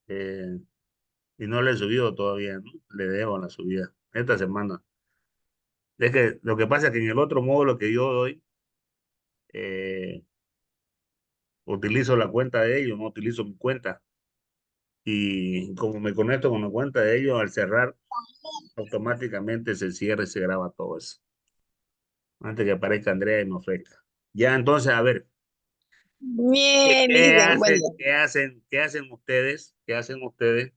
eh, y no le he subido todavía, ¿no? Le debo la subida esta semana. Es que lo que pasa es que en el otro módulo que yo doy, eh, utilizo la cuenta de ellos, no utilizo mi cuenta. Y como me conecto con la cuenta de ellos, al cerrar, automáticamente se cierra y se graba todo eso. Antes que aparezca Andrea y me ofrezca. Ya, entonces, a ver, Bien, Iden, buen día. qué hacen ustedes? ¿Qué hacen ustedes?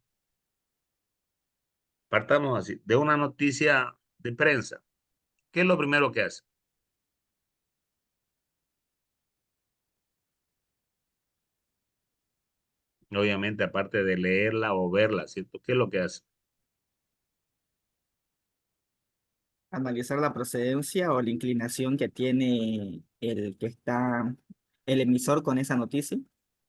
Partamos así, de una noticia de prensa. ¿Qué es lo primero que hacen? Obviamente, aparte de leerla o verla, ¿cierto? ¿Qué es lo que hacen? Analizar la procedencia o la inclinación que tiene el que está, el emisor con esa noticia,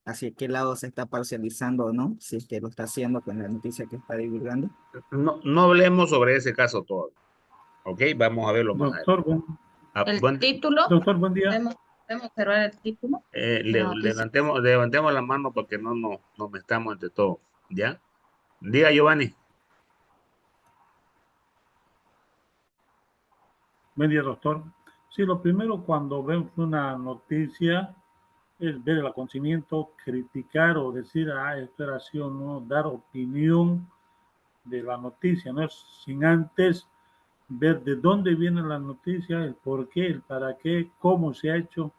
hacia qué lado se está parcializando o no, si es que lo está haciendo con la noticia que está divulgando. No, no hablemos sobre ese caso todavía, ¿ok? Vamos a verlo más adelante. Doctor, Ah, El título, doctor, buen día. podemos observar el título de la noticia. levantemos la mano porque no me estamos entre todos, ¿ya? Diga, Giovanni. Buen día, doctor. Sí, lo primero cuando vemos una noticia es ver el acontecimiento, criticar o decir, esto era así o no, dar opinión de la noticia, ¿no? Sin antes ver de dónde viene la noticia, el por qué, el para qué, cómo se ha hecho,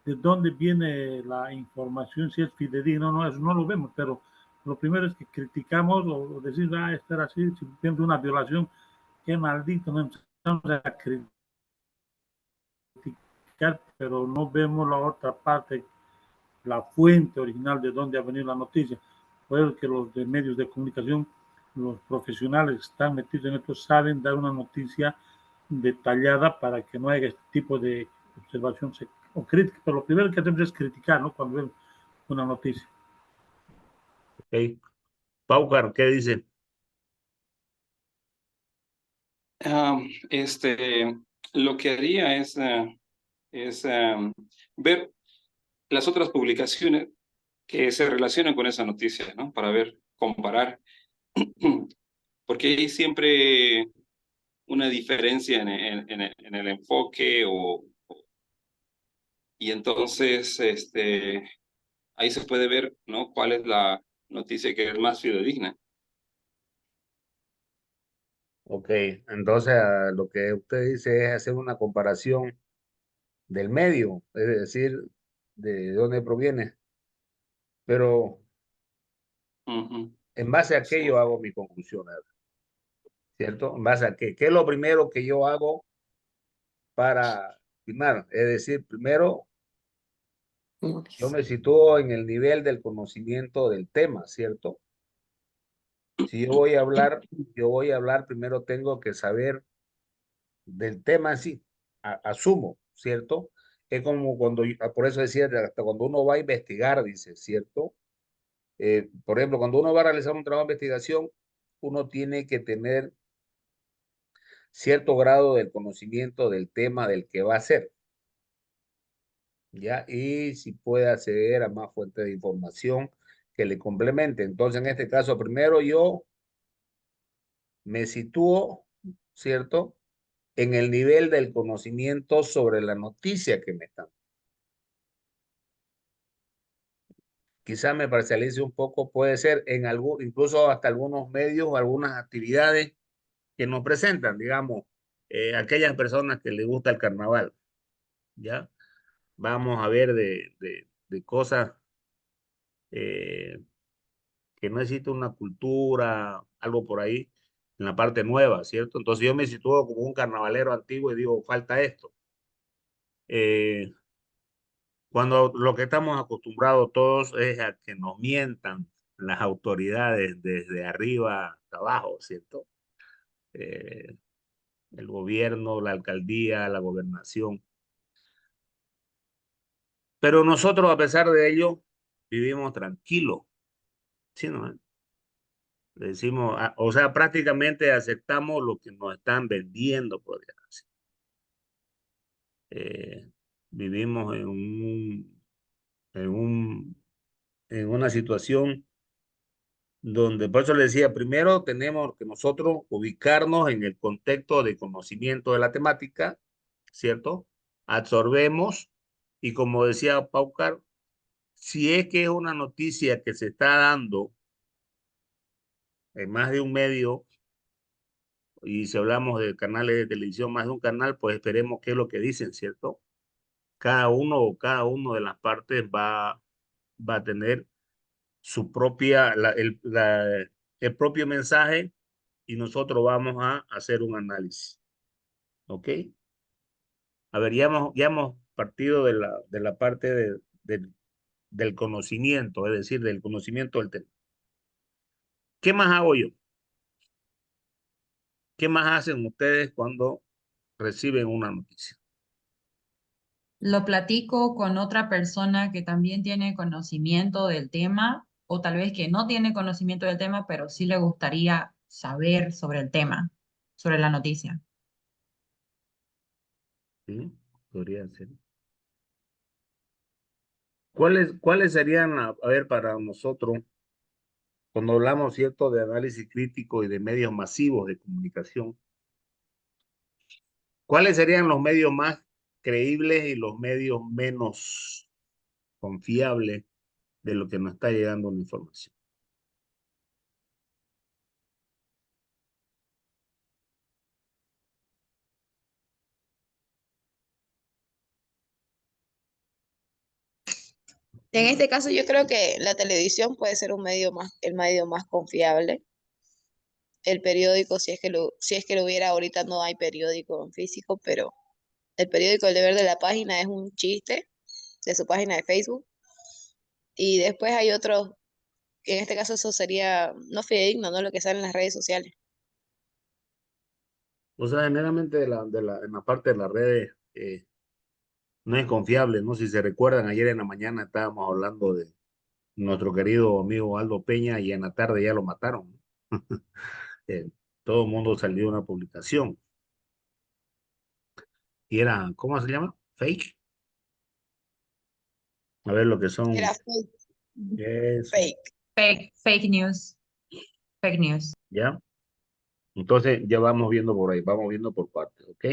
de dónde viene la información, si es fidedigno o no, eso no lo vemos, pero lo primero es que criticamos o decir, esto era así, si vemos una violación, qué maldito, no empezamos a criticar, pero no vemos la otra parte, la fuente original de dónde ha venido la noticia. Por eso que los de medios de comunicación, los profesionales que están metidos en esto, saben dar una noticia detallada para que no haya este tipo de observación o crítica. Pero lo primero que hacemos es criticar, ¿no? Cuando vemos una noticia. Ok. Paucar, ¿qué dice? Ah, este, lo que haría es ver las otras publicaciones que se relacionan con esa noticia, ¿no? Para ver, comparar, porque hay siempre una diferencia en el enfoque y entonces ahí se puede ver, ¿no? Cuál es la noticia que es más fidedigna. Ok, entonces lo que usted dice es hacer una comparación del medio, es decir, de dónde proviene. Pero Ujú. en base a qué yo hago mi conclusión, ¿cierto? En base a qué es lo primero que yo hago para firmar. Es decir, primero yo me sitúo en el nivel del conocimiento del tema, ¿cierto? Si yo voy a hablar, primero tengo que saber del tema en sí, asumo, ¿cierto? Es como cuando, por eso decía, hasta cuando uno va a investigar, dice, ¿cierto? Por ejemplo, cuando uno va a realizar un trabajo de investigación, uno tiene que tener cierto grado del conocimiento del tema del que va a hacer, ¿ya? Y si puede acceder a más fuentes de información que le complemente. Entonces, en este caso, primero yo me sitúo, ¿cierto? En el nivel del conocimiento sobre la noticia que me están. Quizá me parcialice un poco, puede ser en algún, incluso hasta algunos medios o algunas actividades que nos presentan, digamos, aquellas personas que les gusta el carnaval, ¿ya? Vamos a ver de cosas eh, que no existe una cultura, algo por ahí, en la parte nueva, ¿cierto? Entonces yo me sitúo como un carnavalero antiguo y digo, falta esto. Eh, Cuando lo que estamos acostumbrados todos es a que nos mientan las autoridades desde arriba hasta abajo, ¿cierto? Eh, el gobierno, la alcaldía, la gobernación. Pero nosotros, a pesar de ello, vivimos tranquilos, ¿sí, no? Decimos, o sea, prácticamente aceptamos lo que nos están vendiendo, podría decir. Eh, Vivimos en un, en una situación donde por eso le decía, primero tenemos que nosotros ubicarnos en el contexto de conocimiento de la temática, ¿cierto? Absorbemos y como decía Paucar, si es que es una noticia que se está dando en más de un medio y si hablamos de canales de televisión, más de un canal, pues esperemos qué es lo que dicen, ¿cierto? Cada uno de las partes va a tener su propia, el propio mensaje y nosotros vamos a hacer un análisis. ¿Ok? A ver, ya hemos partido de la parte del conocimiento, es decir, del conocimiento del tema. ¿Qué más hago yo? ¿Qué más hacen ustedes cuando reciben una noticia? Lo platico con otra persona que también tiene conocimiento del tema o tal vez que no tiene conocimiento del tema, pero sí le gustaría saber sobre el tema, sobre la noticia. ¿Sí? Podría ser. ¿Cuáles serían, a ver, para nosotros, cuando hablamos, cierto, de análisis crítico y de medios masivos de comunicación, cuáles serían los medios más creíbles y los medios menos confiables de lo que nos está llegando la información? En este caso yo creo que la televisión puede ser el medio más confiable. El periódico, si es que lo hubiera ahorita, no hay periódico en físico, pero el periódico El Deber de la Página es un chiste de su página de Facebook. Y después hay otros, en este caso eso sería no fidedigno, no lo que sale en las redes sociales. O sea, generalmente en la parte de las redes no es confiable, ¿no? Si se recuerdan, ayer en la mañana estábamos hablando de nuestro querido amigo Aldo Peña y en la tarde ya lo mataron, ¿no? Eh, todo el mundo salió una publicación y era, ¿cómo se llama? Fake. A ver lo que son. Era fake. Eso, Fake. Fake news, fake news. ¿ya? Entonces ya vamos viendo por ahí, vamos viendo por partes, ¿ok?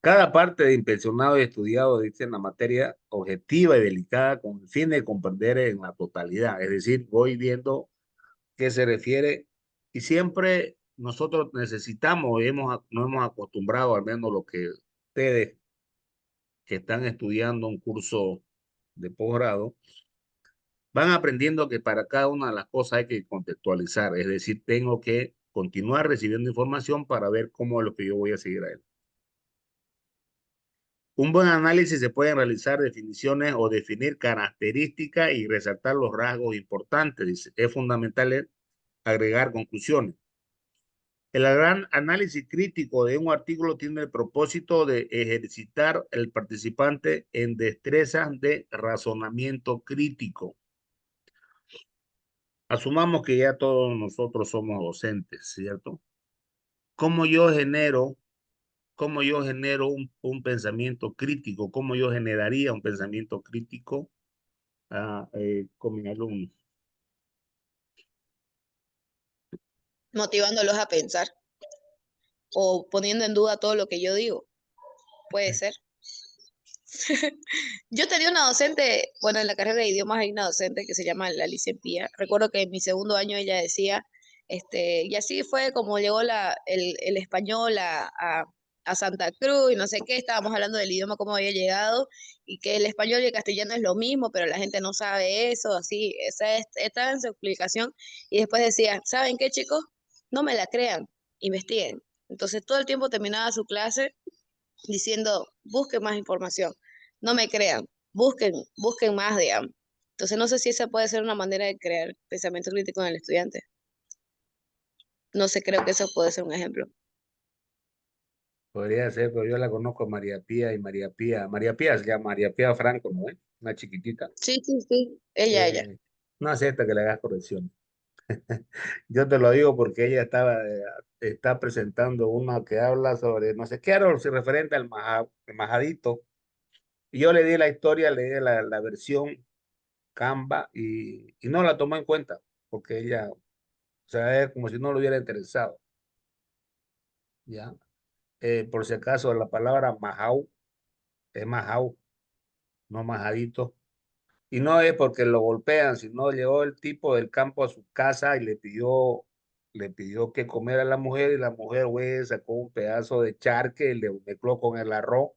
Cada parte de inspeccionado y estudiado dice en la materia objetiva y delicada con el fin de comprender en la totalidad. Es decir, voy viendo qué se refiere y siempre nosotros necesitamos, nos hemos acostumbrado, al menos lo que ustedes que están estudiando un curso de posgrado, van aprendiendo que para cada una de las cosas hay que contextualizar. Es decir, tengo que continuar recibiendo información para ver cómo es lo que yo voy a seguir a él. Un buen análisis se pueden realizar definiciones o definir características y resaltar los rasgos importantes. Dice, es fundamental agregar conclusiones. El gran análisis crítico de un artículo tiene el propósito de ejercitar al participante en destrezas de razonamiento crítico. Asumamos que ya todos nosotros somos docentes, ¿cierto? ¿Cómo yo genero un pensamiento crítico? ¿Cómo yo generaría un pensamiento crítico con mis alumnos? Motivándolos a pensar o poniendo en duda todo lo que yo digo. Puede ser. Yo tenía una docente, bueno, en la carrera de idiomas hay una docente que se llama Alicia Pía. Recuerdo que en mi segundo año ella decía, y así fue como llegó el español a Santa Cruz y no sé qué, estábamos hablando del idioma, cómo había llegado, y que el español y el castellano es lo mismo, pero la gente no sabe eso, así, estaba en su explicación, y después decía, ¿saben qué, chicos? No me la crean, investiguen. Entonces todo el tiempo terminaba su clase diciendo, busquen más información, no me crean, busquen más, digamos. Entonces no sé si esa puede ser una manera de crear pensamiento crítico en el estudiante. No sé, creo que eso puede ser un ejemplo. Podría ser, pero yo la conozco a María Pía y María Pía se llama María Pía Franco, ¿no? Una chiquitita. Sí, sí, sí, ella. No acepta que le hagas corrección. Yo te lo digo porque ella está presentando una que habla sobre no sé qué, algo referente al majadito. Y yo le di la historia, le di la versión Canva y no la tomó en cuenta porque ella, o sea, es como si no le hubiera interesado, ¿ya? Por si acaso, la palabra majau es majau, no majadito. Y no es porque lo golpean, sino llegó el tipo del campo a su casa y le pidió que comer a la mujer y la mujer, güey, sacó un pedazo de charque y le mezcló con el arroz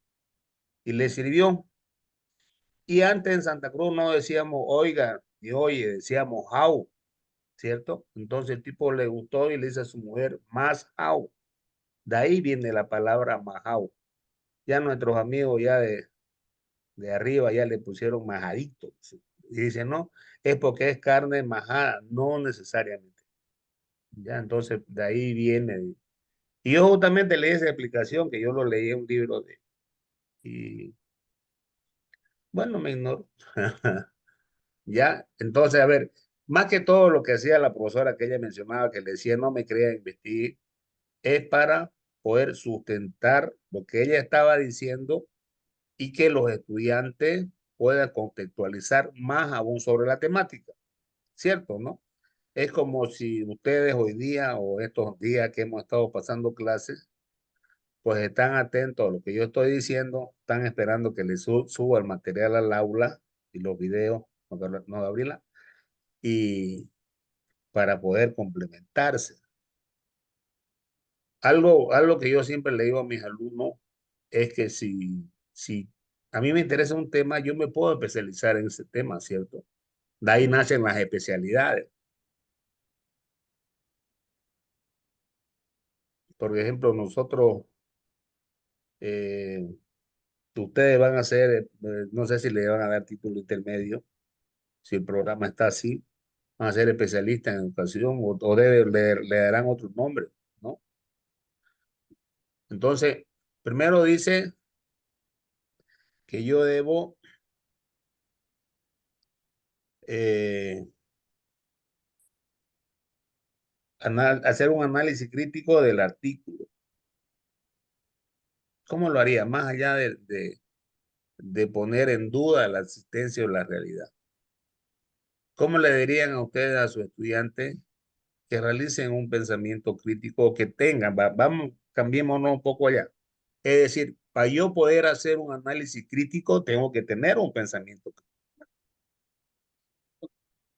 y le sirvió. Y antes en Santa Cruz no decíamos oiga y oye, decíamos how, ¿cierto? Entonces el tipo le gustó y le dice a su mujer más how. De ahí viene la palabra majao. Ya nuestros amigos ya de arriba ya le pusieron majadito. ¿Sí? Y dicen, no, es porque es carne majada, no necesariamente. Ya, entonces de ahí viene. Y yo justamente leí esa explicación que yo lo leí en un libro y bueno, me ignoro. Ya, entonces, a ver, más que todo lo que hacía la profesora que ella mencionaba, que le decía, no me crea, investigue, es para poder sustentar lo que ella estaba diciendo y que los estudiantes puedan contextualizar más aún sobre la temática, ¿cierto? ¿No? Es como si ustedes hoy día o estos días que hemos estado pasando clases, pues están atentos a lo que yo estoy diciendo, están esperando que les suba el material al aula y los videos, no, Gabriela, y para poder complementarse. Algo que yo siempre le digo a mis alumnos es que si a mí me interesa un tema, yo me puedo especializar en ese tema, ¿cierto? De ahí nacen las especialidades. Por ejemplo, nosotros, eh, ustedes van a hacer, no sé si le van a dar título intermedio, si el programa está así, van a ser especialistas en educación o le darán otro nombre, ¿no? Entonces, primero dice que yo debo eh, hacer un análisis crítico del artículo. ¿Cómo lo haría? Más allá de poner en duda la existencia o la realidad. ¿Cómo le dirían a ustedes, a sus estudiantes, que realicen un pensamiento crítico, que tengan, vamos, cambiémonos un poco allá? Es decir, para yo poder hacer un análisis crítico, tengo que tener un pensamiento crítico.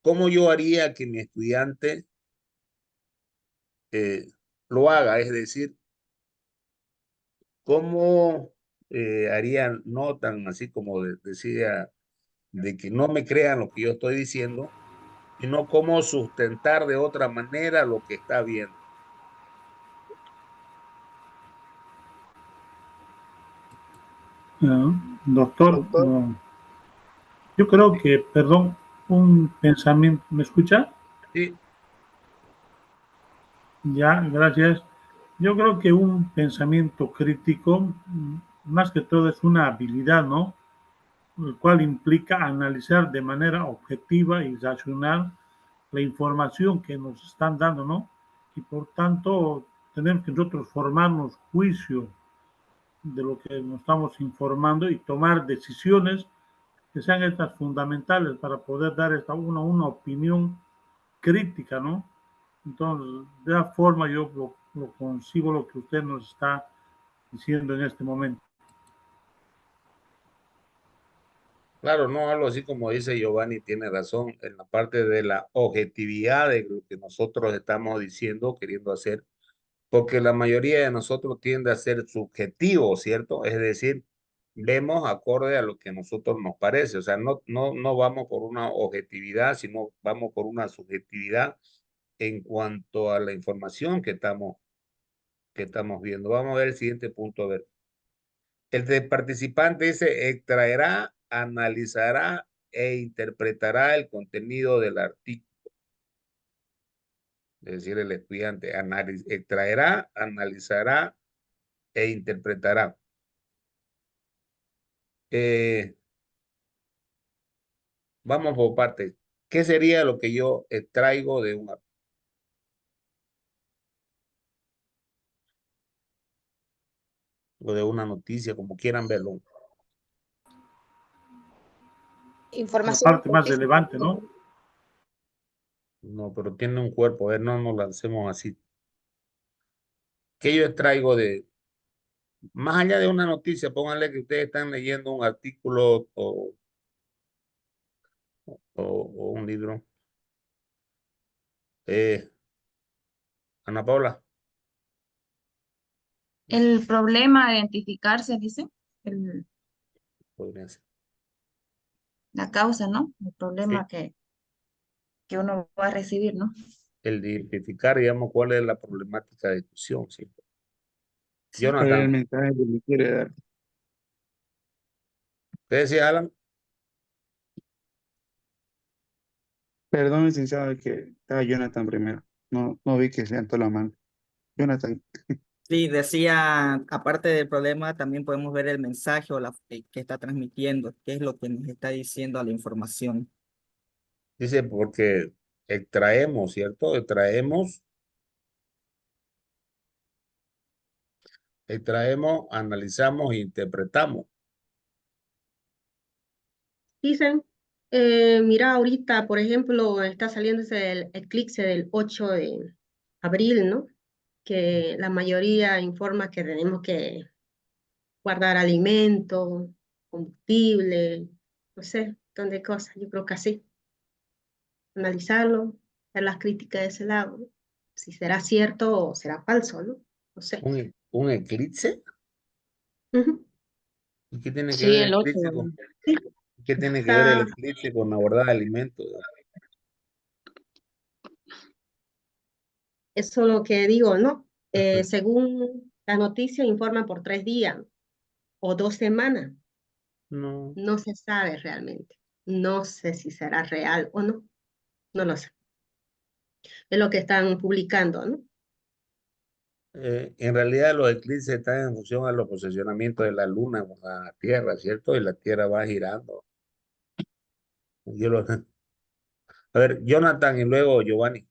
¿Cómo yo haría que mi estudiante eh, lo haga? Es decir, ¿cómo harían, no tan así como decía, de que no me crean lo que yo estoy diciendo, sino cómo sustentar de otra manera lo que está viendo? Ah, doctor, Doctor, yo creo que, perdón, un pensamiento, ¿me escucha? Sí, Ya, gracias. Yo creo que un pensamiento crítico, más que todo, es una habilidad, ¿no? El cual implica analizar de manera objetiva y racional la información que nos están dando, ¿no? Y por tanto, tenemos que nosotros formarnos juicio de lo que nos estamos informando y tomar decisiones que sean estas fundamentales para poder dar una opinión crítica, ¿no? Entonces, de esa forma yo lo concibo lo que usted nos está diciendo en este momento. claro, no, algo así como dice Giovanni, tiene razón en la parte de la objetividad de lo que nosotros estamos diciendo, queriendo hacer, porque la mayoría de nosotros tiende a ser subjetivo, ¿cierto? Es decir, vemos acorde a lo que a nosotros nos parece, o sea, no vamos por una objetividad, sino vamos por una subjetividad en cuanto a la información que estamos viendo. Vamos a ver el siguiente punto, a ver. El de participante dice, extraerá, analizará e interpretará el contenido del artículo. Es decir, el estudiante extraerá, analizará e interpretará. Eh, Vamos por partes. ¿Qué sería lo que yo extraigo o de una noticia, como quieran verlo? la Información parte más específica. relevante, ¿no? No, pero tiene un cuerpo, a ver, no nos lancemos así. ¿Qué yo extraigo de, más allá de una noticia, pónganle que ustedes están leyendo un artículo o un libro? Eh, Ana Paula, El problema a identificarse, dice, podría ser. la causa, ¿no? El Sí, problema que uno va a recibir, ¿no? el de identificar, digamos, cuál es la problemática de discusión, ¿sí? Sí. ¿Cuál es el Jonathan, mensaje que me quiere dar? ¿qué decía Alan? Perdón, licenciado, es que estaba Jonathan primero. No vi que levantó la mano. Jonathan, Sí, decía, aparte del problema, también podemos ver el mensaje o la que está transmitiendo, qué es lo que nos está diciendo a la información. Dice, porque extraemos, ¿cierto? Extraemos, analizamos e interpretamos. Dicen, mira, ahorita, por ejemplo, está saliéndose el eclipse del 8 de abril, ¿no? Que la mayoría informa que tenemos que guardar alimento, combustible, no sé, un montón de cosas. Yo creo que así, analizarlo, ver las críticas de ese lado, ¿no? Si será cierto o será falso, ¿no? No sé. ¿Un eclipse? Ujú. ¿Y qué tiene que Sí, ver el el 8. eclipse con, Sí, qué tiene que ver el está, eclipse con la guardada de alimentos? eso es lo que digo, ¿no? Según la noticia, informan por 3 días o 2 semanas. No. No se sabe realmente. No sé si será real o no. No lo sé. Es lo que están publicando, ¿no? En realidad los eclipses están en función a los posicionamientos de la luna con la Tierra, ¿cierto? Y la Tierra va girando. A ver, Jonathan y luego Giovanni.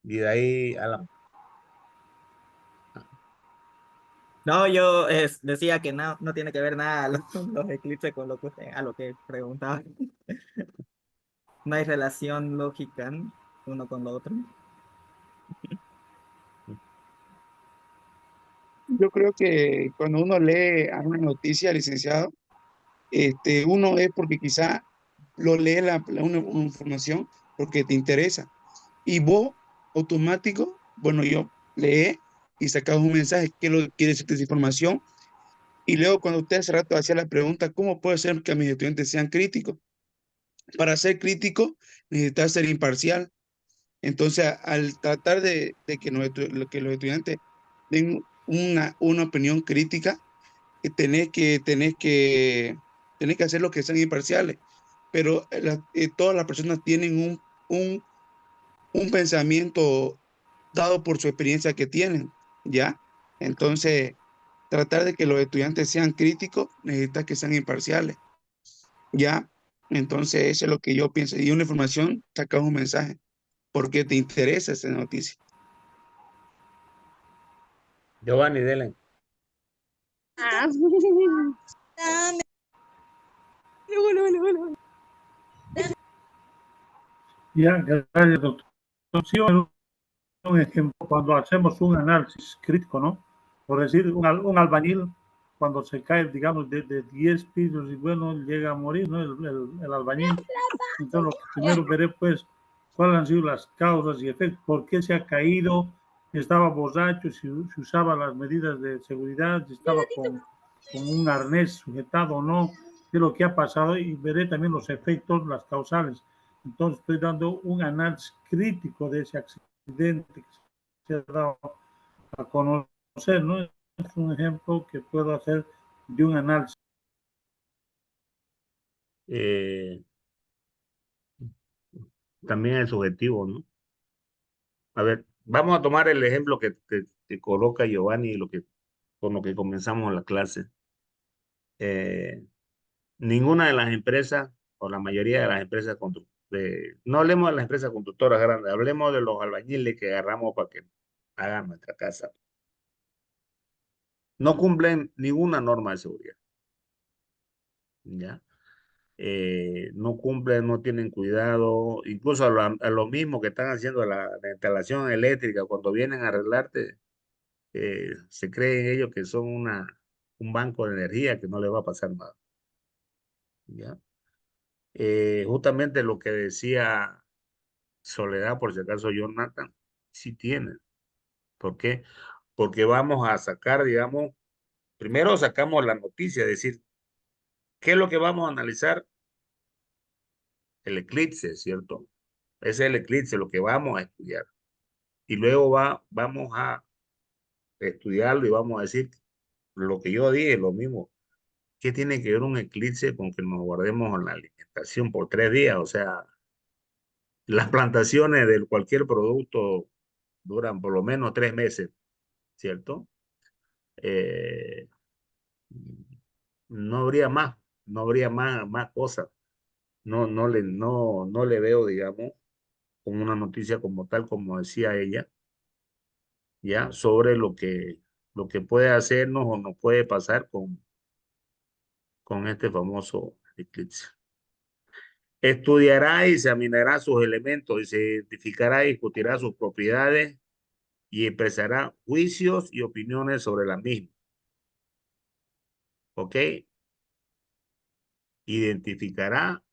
Y de ahí Alan. No, yo decía que no tiene que ver nada los eclipses con lo que a lo que preguntaba. No hay relación lógica, ¿no? Uno con lo otro. yo creo que cuando uno lee alguna noticia, licenciado, uno es porque quizá lo lee una información porque te interesa. Y vos, automático, bueno, yo lee y sacamos un mensaje, ¿qué lo quiere decir esa información? Y luego cuando usted hace rato hacía la pregunta, ¿cómo puede ser que mis estudiantes sean críticos? Para ser crítico, necesitas ser imparcial. Entonces, al tratar de que, que los estudiantes den una opinión crítica, tenés que hacer lo que sean imparciales. Pero todas las personas tienen un, un pensamiento dado por su experiencia que tienen, ¿ya? Entonces, tratar de que los estudiantes sean críticos, necesita que sean imparciales, ¿ya? Entonces, eso es lo que yo pienso. Y una información, sacas un mensaje, porque te interesa esa noticia. Giovanni, dele. Ya, gracias, doctor. Sí, un ejemplo, cuando hacemos un análisis crítico, ¿no? Por decir, un albañil, cuando se cae, digamos, de 10 pisos y bueno, llega a morir, ¿no? El albañil. Entonces, lo que primero veré, pues, cuáles han sido las causas y efectos, por qué se ha caído, estaba borracho, si usaba las medidas de seguridad, si estaba con un arnés sujetado o no, qué es lo que ha pasado y veré también los efectos, las causales. Entonces, estoy dando un análisis crítico de ese accidente que se ha dado a conocer, ¿no? Es un ejemplo que puedo hacer de un análisis. Eh, También es subjetivo, ¿no? A ver, vamos a tomar el ejemplo que coloca Giovanni y con lo que comenzamos la clase. Eh, Ninguna de las empresas, o la mayoría de las empresas, no hablemos de las empresas constructoras grandes, hablemos de los albañiles que agarramos para que hagan nuestra casa. No cumplen ninguna norma de seguridad. ¿Ya? no cumplen, no tienen cuidado, incluso a los mismos que están haciendo la instalación eléctrica, cuando vienen a arreglarte, se creen ellos que son un banco de energía que no les va a pasar nada. ¿Ya? Justamente lo que decía Soledad, por si acaso Jonathan, sí tienen. ¿Por qué? Porque vamos a sacar, digamos, primero sacamos la noticia, es decir, ¿qué es lo que vamos a analizar? El eclipse, ¿cierto? Ese es el eclipse, lo que vamos a estudiar. Y luego vamos a estudiarlo y vamos a decir lo que yo dije, lo mismo. ¿Qué tiene que ver un eclipse con que nos guardemos en la alimentación por 3 días? O sea, las plantaciones de cualquier producto duran por lo menos 3 meses, ¿cierto? Eh, no habría más, no habría más cosas. No le veo, digamos, como una noticia como tal, como decía ella, ya, sobre lo que puede hacernos o nos puede pasar con este famoso eclipse. Estudiará y examinará sus elementos y se identificará y discutirá sus propiedades y expresará juicios y opiniones sobre la misma. ¿Ok? Identificará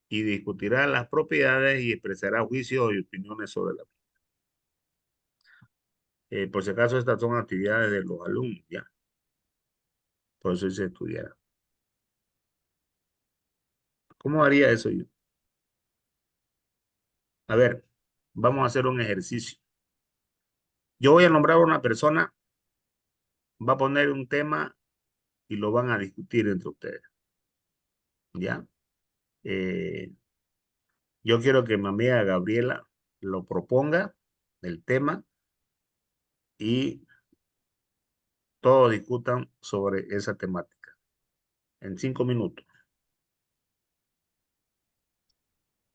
y discutirá las propiedades y expresará juicios y opiniones sobre la misma. Por si acaso, estas son actividades de los alumnos, ¿ya? Por eso se estudiará. ¿Cómo haría eso yo? A ver, vamos a hacer un ejercicio. Yo voy a nombrar a una persona, va a poner un tema y lo van a discutir entre ustedes, ¿ya? Eh, yo quiero que mi amiga Gabriela lo proponga, el tema, y todos discutan sobre esa temática en 5 minutos.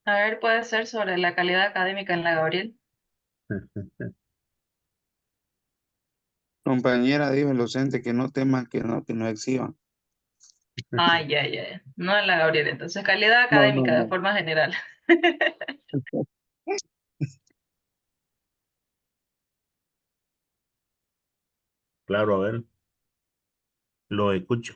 A ver, puede ser sobre la calidad académica en la Gabriel. Compañera, dijo el docente que no temas que no exhiban. Ay, ay, ay. No en la Gabriel, entonces calidad No, no, académica de no. forma general. Claro, a ver, lo escucho.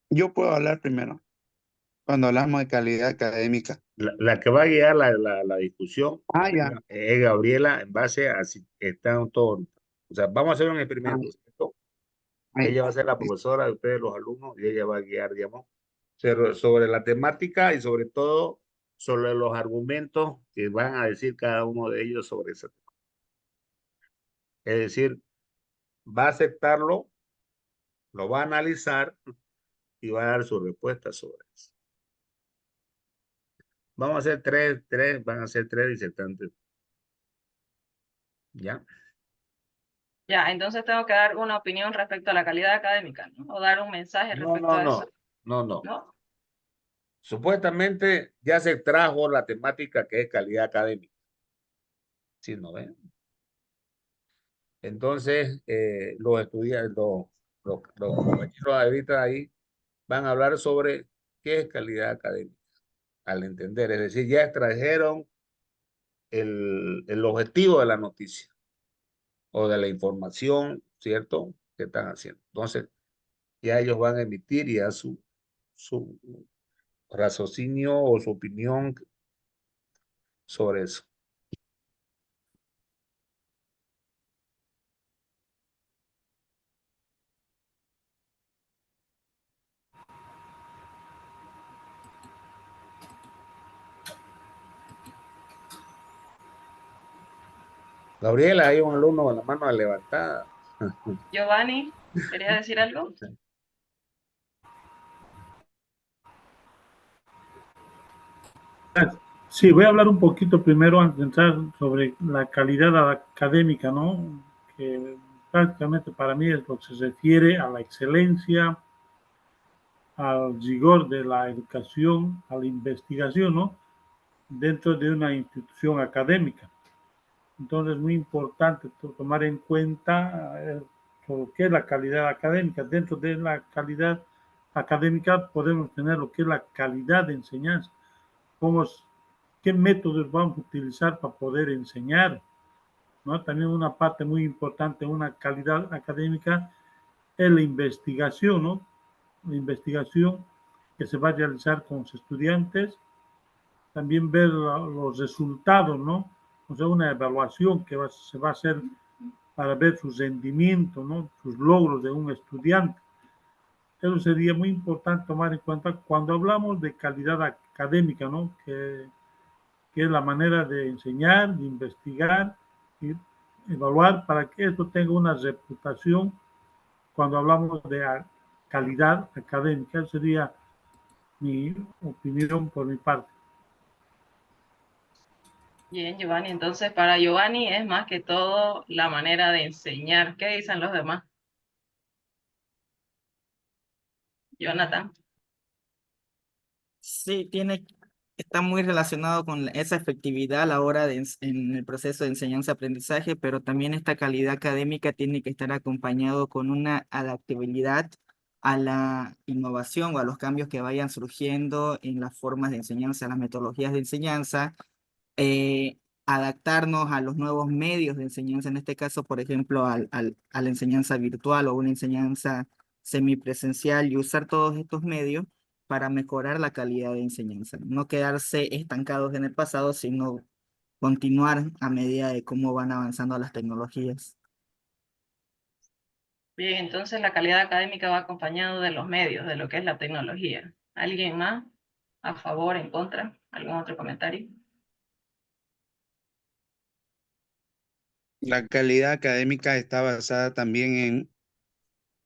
Yo puedo hablar primero, cuando hablamos de calidad académica. La que va a guiar la discusión Ah, ya. es Gabriela en base a si están todos. O sea, vamos a hacer un Ah, experimento, ¿cierto? ahí. Ella va a ser la profesora de ustedes, los alumnos, y ella va a guiar, digamos, sobre la temática y sobre todo sobre los argumentos que van a decir cada uno de ellos sobre ese tema. Es decir, va a aceptarlo, lo va a analizar y va a dar su respuesta sobre eso. Vamos a hacer van a ser tres disertantes. ¿Ya? Ya, entonces tengo que dar una opinión respecto a la calidad académica, ¿no? O dar un mensaje No, respecto no, a eso, no, no, no. ¿no? Supuestamente ya se trajo la temática que es calidad académica. ¿Sí, no ven? Entonces, los estudiantes, los compañeros ahorita ahí van a hablar sobre qué es calidad académica, al entender. Es decir, ya extrajeron el objetivo de la noticia o de la información, ¿cierto? Que están haciendo. Entonces, ya ellos van a emitir ya su raciocinio o su opinión sobre eso. Gabriela, hay un alumno con la mano levantada. Giovanni, ¿quería decir algo? Sí, voy a hablar un poquito primero antes de entrar sobre la calidad académica, ¿no? Que prácticamente para mí es lo que se refiere a la excelencia, al rigor de la educación, a la investigación, ¿no? Dentro de una institución académica. Entonces es muy importante tomar en cuenta lo que es la calidad académica. Dentro de la calidad académica podemos tener lo que es la calidad de enseñanza, cómo, qué métodos vamos a utilizar para poder enseñar, ¿no? También una parte muy importante, una calidad académica, es la investigación, ¿no? La investigación que se va a realizar con los estudiantes, también ver los resultados, ¿no? O sea, una evaluación que se va a hacer para ver su rendimiento, ¿no? Sus logros de un estudiante. Eso sería muy importante tomar en cuenta cuando hablamos de calidad académica, ¿no? Que es la manera de enseñar, de investigar y evaluar para que esto tenga una reputación cuando hablamos de calidad académica. Esa sería mi opinión por mi parte. Bien, Giovanni, entonces para Giovanni es más que todo la manera de enseñar. ¿Qué dicen los demás? Jonathan. Sí, está muy relacionado con esa efectividad a la hora en el proceso de enseñanza-aprendizaje, pero también esta calidad académica tiene que estar acompañado con una adaptabilidad a la innovación o a los cambios que vayan surgiendo en las formas de enseñanza, las metodologías de enseñanza, eh, adaptarnos a los nuevos medios de enseñanza, en este caso, por ejemplo, a la enseñanza virtual o una enseñanza semipresencial y usar todos estos medios para mejorar la calidad de enseñanza. No quedarse estancados en el pasado, sino continuar a medida de cómo van avanzando las tecnologías. Bien, entonces la calidad académica va acompañado de los medios, de lo que es la tecnología. ¿Alguien más? ¿A favor, en contra? ¿Algún otro comentario? La calidad académica está basada también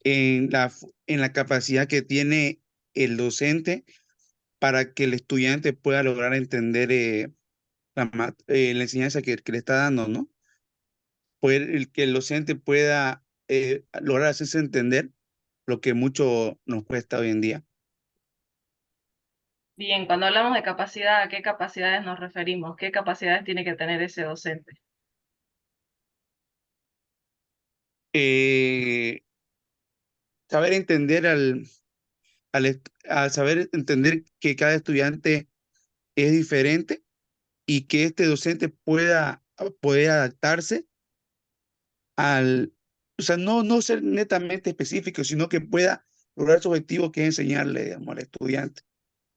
en la capacidad que tiene el docente para que el estudiante pueda lograr entender la enseñanza que le está dando, ¿no? Que el docente pueda lograr hacerse entender lo que mucho nos cuesta hoy en día. Bien, cuando hablamos de capacidad, ¿a qué capacidades nos referimos? ¿Qué capacidades tiene que tener ese docente? Eh, saber entender al saber entender que cada estudiante es diferente y que este docente pueda poder adaptarse o sea, no ser netamente específico, sino que pueda lograr su objetivo, que es enseñarle, digamos, al estudiante.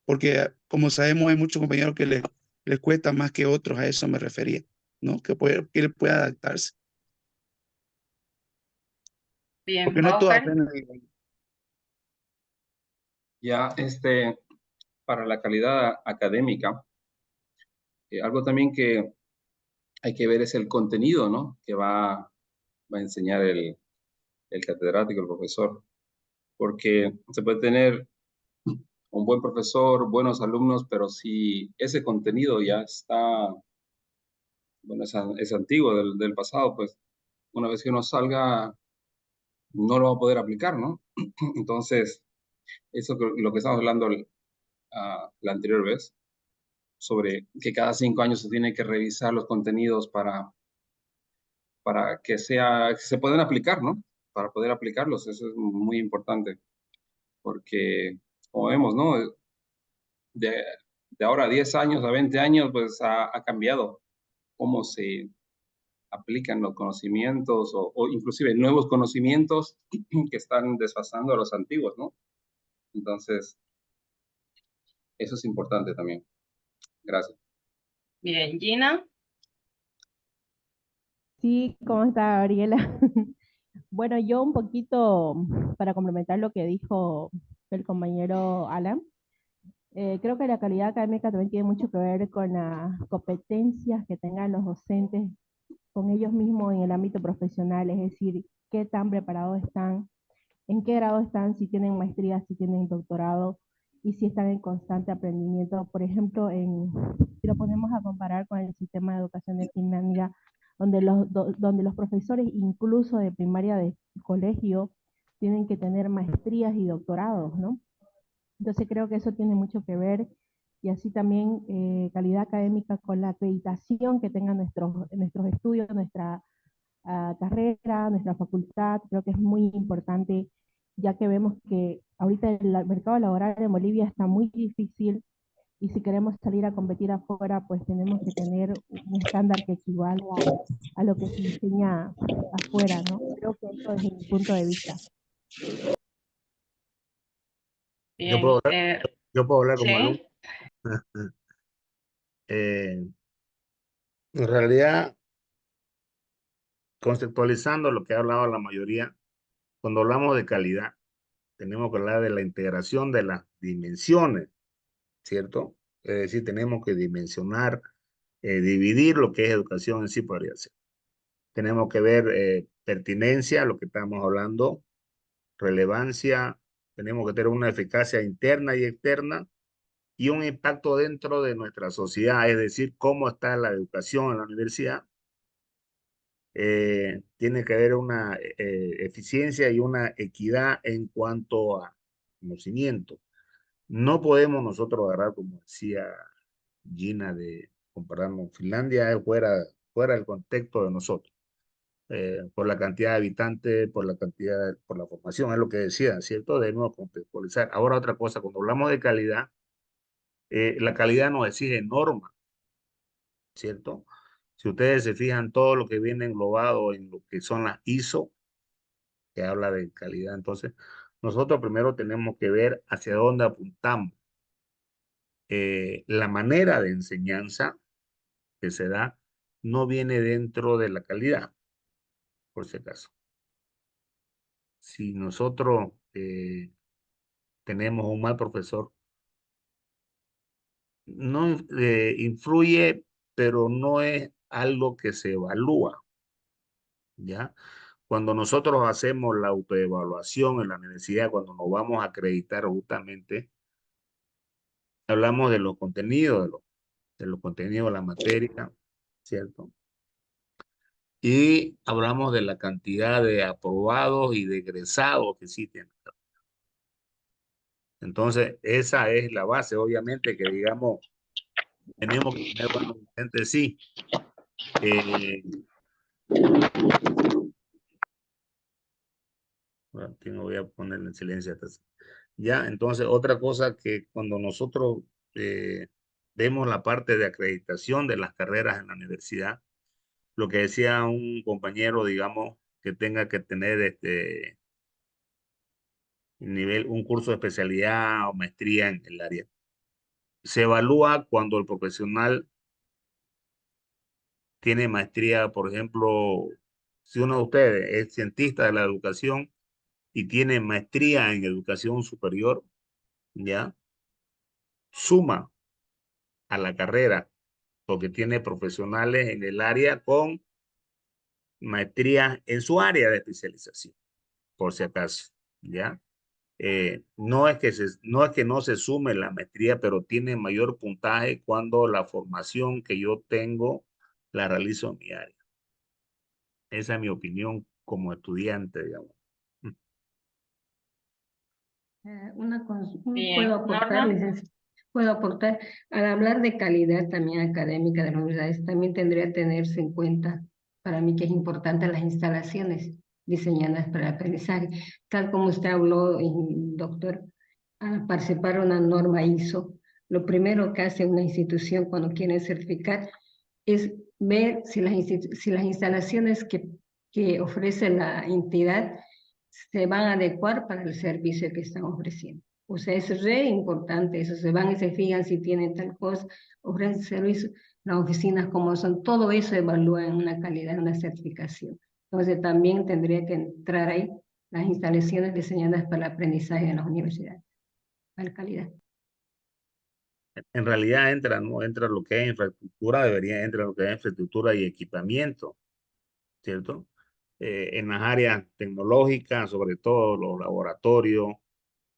Porque, como sabemos, hay muchos compañeros que les cuesta más que otros, a eso me refería, ¿no? Que él pueda adaptarse. Bien, Porque no es todo Oscar. apenas. Ya, para la calidad académica, algo también que hay que ver es el contenido, ¿no? Que va a enseñar el catedrático, el profesor, porque se puede tener un buen profesor, buenos alumnos, pero si ese contenido ya está, bueno, es antiguo del pasado, pues una vez que uno salga, no lo va a poder aplicar, ¿no? Entonces, eso lo que estamos hablando la anterior vez, sobre que cada 5 años se tiene que revisar los contenidos para que se puedan aplicar, ¿no? Para poder aplicarlos, eso es muy importante, porque como vemos, ¿no? De, de ahora a 10 años a 20 años, pues ha cambiado cómo se aplican los conocimientos o inclusive nuevos conocimientos que están desfasando a los antiguos, ¿no? Entonces, eso es importante también. Gracias. Bien, Gina. Sí, ¿cómo está, Gabriela? Bueno, yo un poquito para complementar lo que dijo el compañero Alan, creo que la calidad académica también tiene mucho que ver con las competencias que tengan los docentes con ellos mismos en el ámbito profesional, es decir, qué tan preparados están, en qué grado están, si tienen maestría, si tienen doctorado y si están en constante aprendimiento. Por ejemplo, si lo ponemos a comparar con el sistema de educación de Finlandia, donde los profesores, incluso de primaria de colegio, tienen que tener maestrías y doctorados, ¿no? Entonces creo que eso tiene mucho que ver y así también calidad académica con la acreditación que tengan nuestros estudios, carrera, nuestra facultad. Creo que es muy importante, ya que vemos que ahorita el mercado laboral en Bolivia está muy difícil y si queremos salir a competir afuera, pues tenemos que tener un estándar que equivale a lo que se enseña afuera, ¿no? Creo que eso es mi punto de vista. Yo Bien, puedo hablar, yo puedo hablar como alumno. sí, Eh, en realidad, conceptualizando lo que ha hablado la mayoría, cuando hablamos de calidad, tenemos que hablar de la integración de las dimensiones, ¿cierto? Es decir, tenemos que dimensionar, dividir lo que es educación en sí podría ser. Tenemos que ver pertinencia, lo que estamos hablando, relevancia, tenemos que tener una eficacia interna y externa y un impacto dentro de nuestra sociedad, es decir, cómo está la educación en la universidad. Tiene que haber una eficiencia y una equidad en cuanto a conocimiento. No podemos nosotros agarrar, como decía Gina, de compararnos. Finlandia es fuera del contexto de nosotros, por la cantidad de habitantes, por la cantidad, por la formación, es lo que decía, ¿cierto? Debemos contextualizar. Ahora otra cosa, cuando hablamos de calidad, la calidad nos exige normas, ¿cierto? Si ustedes se fijan, todo lo que viene englobado en lo que son las ISO, que habla de calidad, entonces nosotros primero tenemos que ver hacia dónde apuntamos. La manera de enseñanza que se da no viene dentro de la calidad, por si acaso. Si nosotros tenemos un mal profesor, no influye, pero no es algo que se evalúa, ¿ya? Cuando nosotros hacemos la autoevaluación en la universidad, cuando nos vamos a acreditar justamente, hablamos de los contenidos, de los contenidos de la materia, ¿cierto? Y hablamos de la cantidad de aprobados y de egresados que sí tienen. Entonces, esa es la base, obviamente, que digamos, tenemos que tener buenos docentes, sí. Bueno, voy a poner en silencio. Ya, entonces, otra cosa que cuando nosotros vemos la parte de acreditación de las carreras en la universidad, lo que decía un compañero, digamos, que tenga que tener un curso de especialidad o maestría en el área. Se evalúa cuando el profesional tiene maestría, por ejemplo, si uno de ustedes es cientista de la educación y tiene maestría en educación superior, ¿ya? Suma a la carrera porque tiene profesionales en el área con maestría en su área de especialización, por si acaso, ¿ya? No es que no se sume la maestría, pero tiene mayor puntaje cuando la formación que yo tengo la realizo en mi área. Esa es mi opinión como estudiante, digamos. Una cosa, puedo bien. aportar, Norma, puedo aportar, al hablar de calidad también académica de las universidades, también tendría que tenerse en cuenta, para mí que es importante las instalaciones diseñadas para el aprendizaje. Tal como usted habló, doctor, al participar una norma ISO, lo primero que hace una institución cuando quiere certificar es ver si si las instalaciones que ofrece la entidad se van a adecuar para el servicio que están ofreciendo. O sea, es re importante eso, se van y se fijan si tienen tal cosa, ofrecen servicio, las oficinas como son, todo eso evalúa en una calidad, en una certificación. Entonces también tendría que entrar ahí las instalaciones diseñadas para el aprendizaje en las universidades, para calidad. En realidad entra, ¿no? Entra lo que es infraestructura, debería entrar lo que es infraestructura y equipamiento, ¿cierto? En las áreas tecnológicas, sobre todo los laboratorios,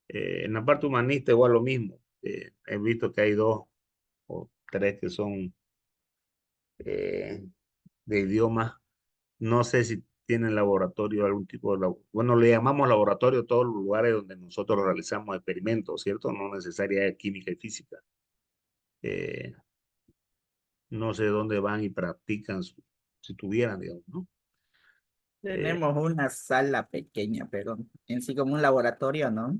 en la parte humanista igual lo mismo. He visto que hay dos o tres que son de idiomas. No sé si tienen laboratorio, algún tipo de bueno, le llamamos laboratorio a todos los lugares donde nosotros realizamos experimentos, ¿cierto? No necesariamente química y física. Eh, no sé dónde van y practican si tuvieran, digamos, ¿no? Tenemos una sala pequeña, pero en sí como un laboratorio, ¿no?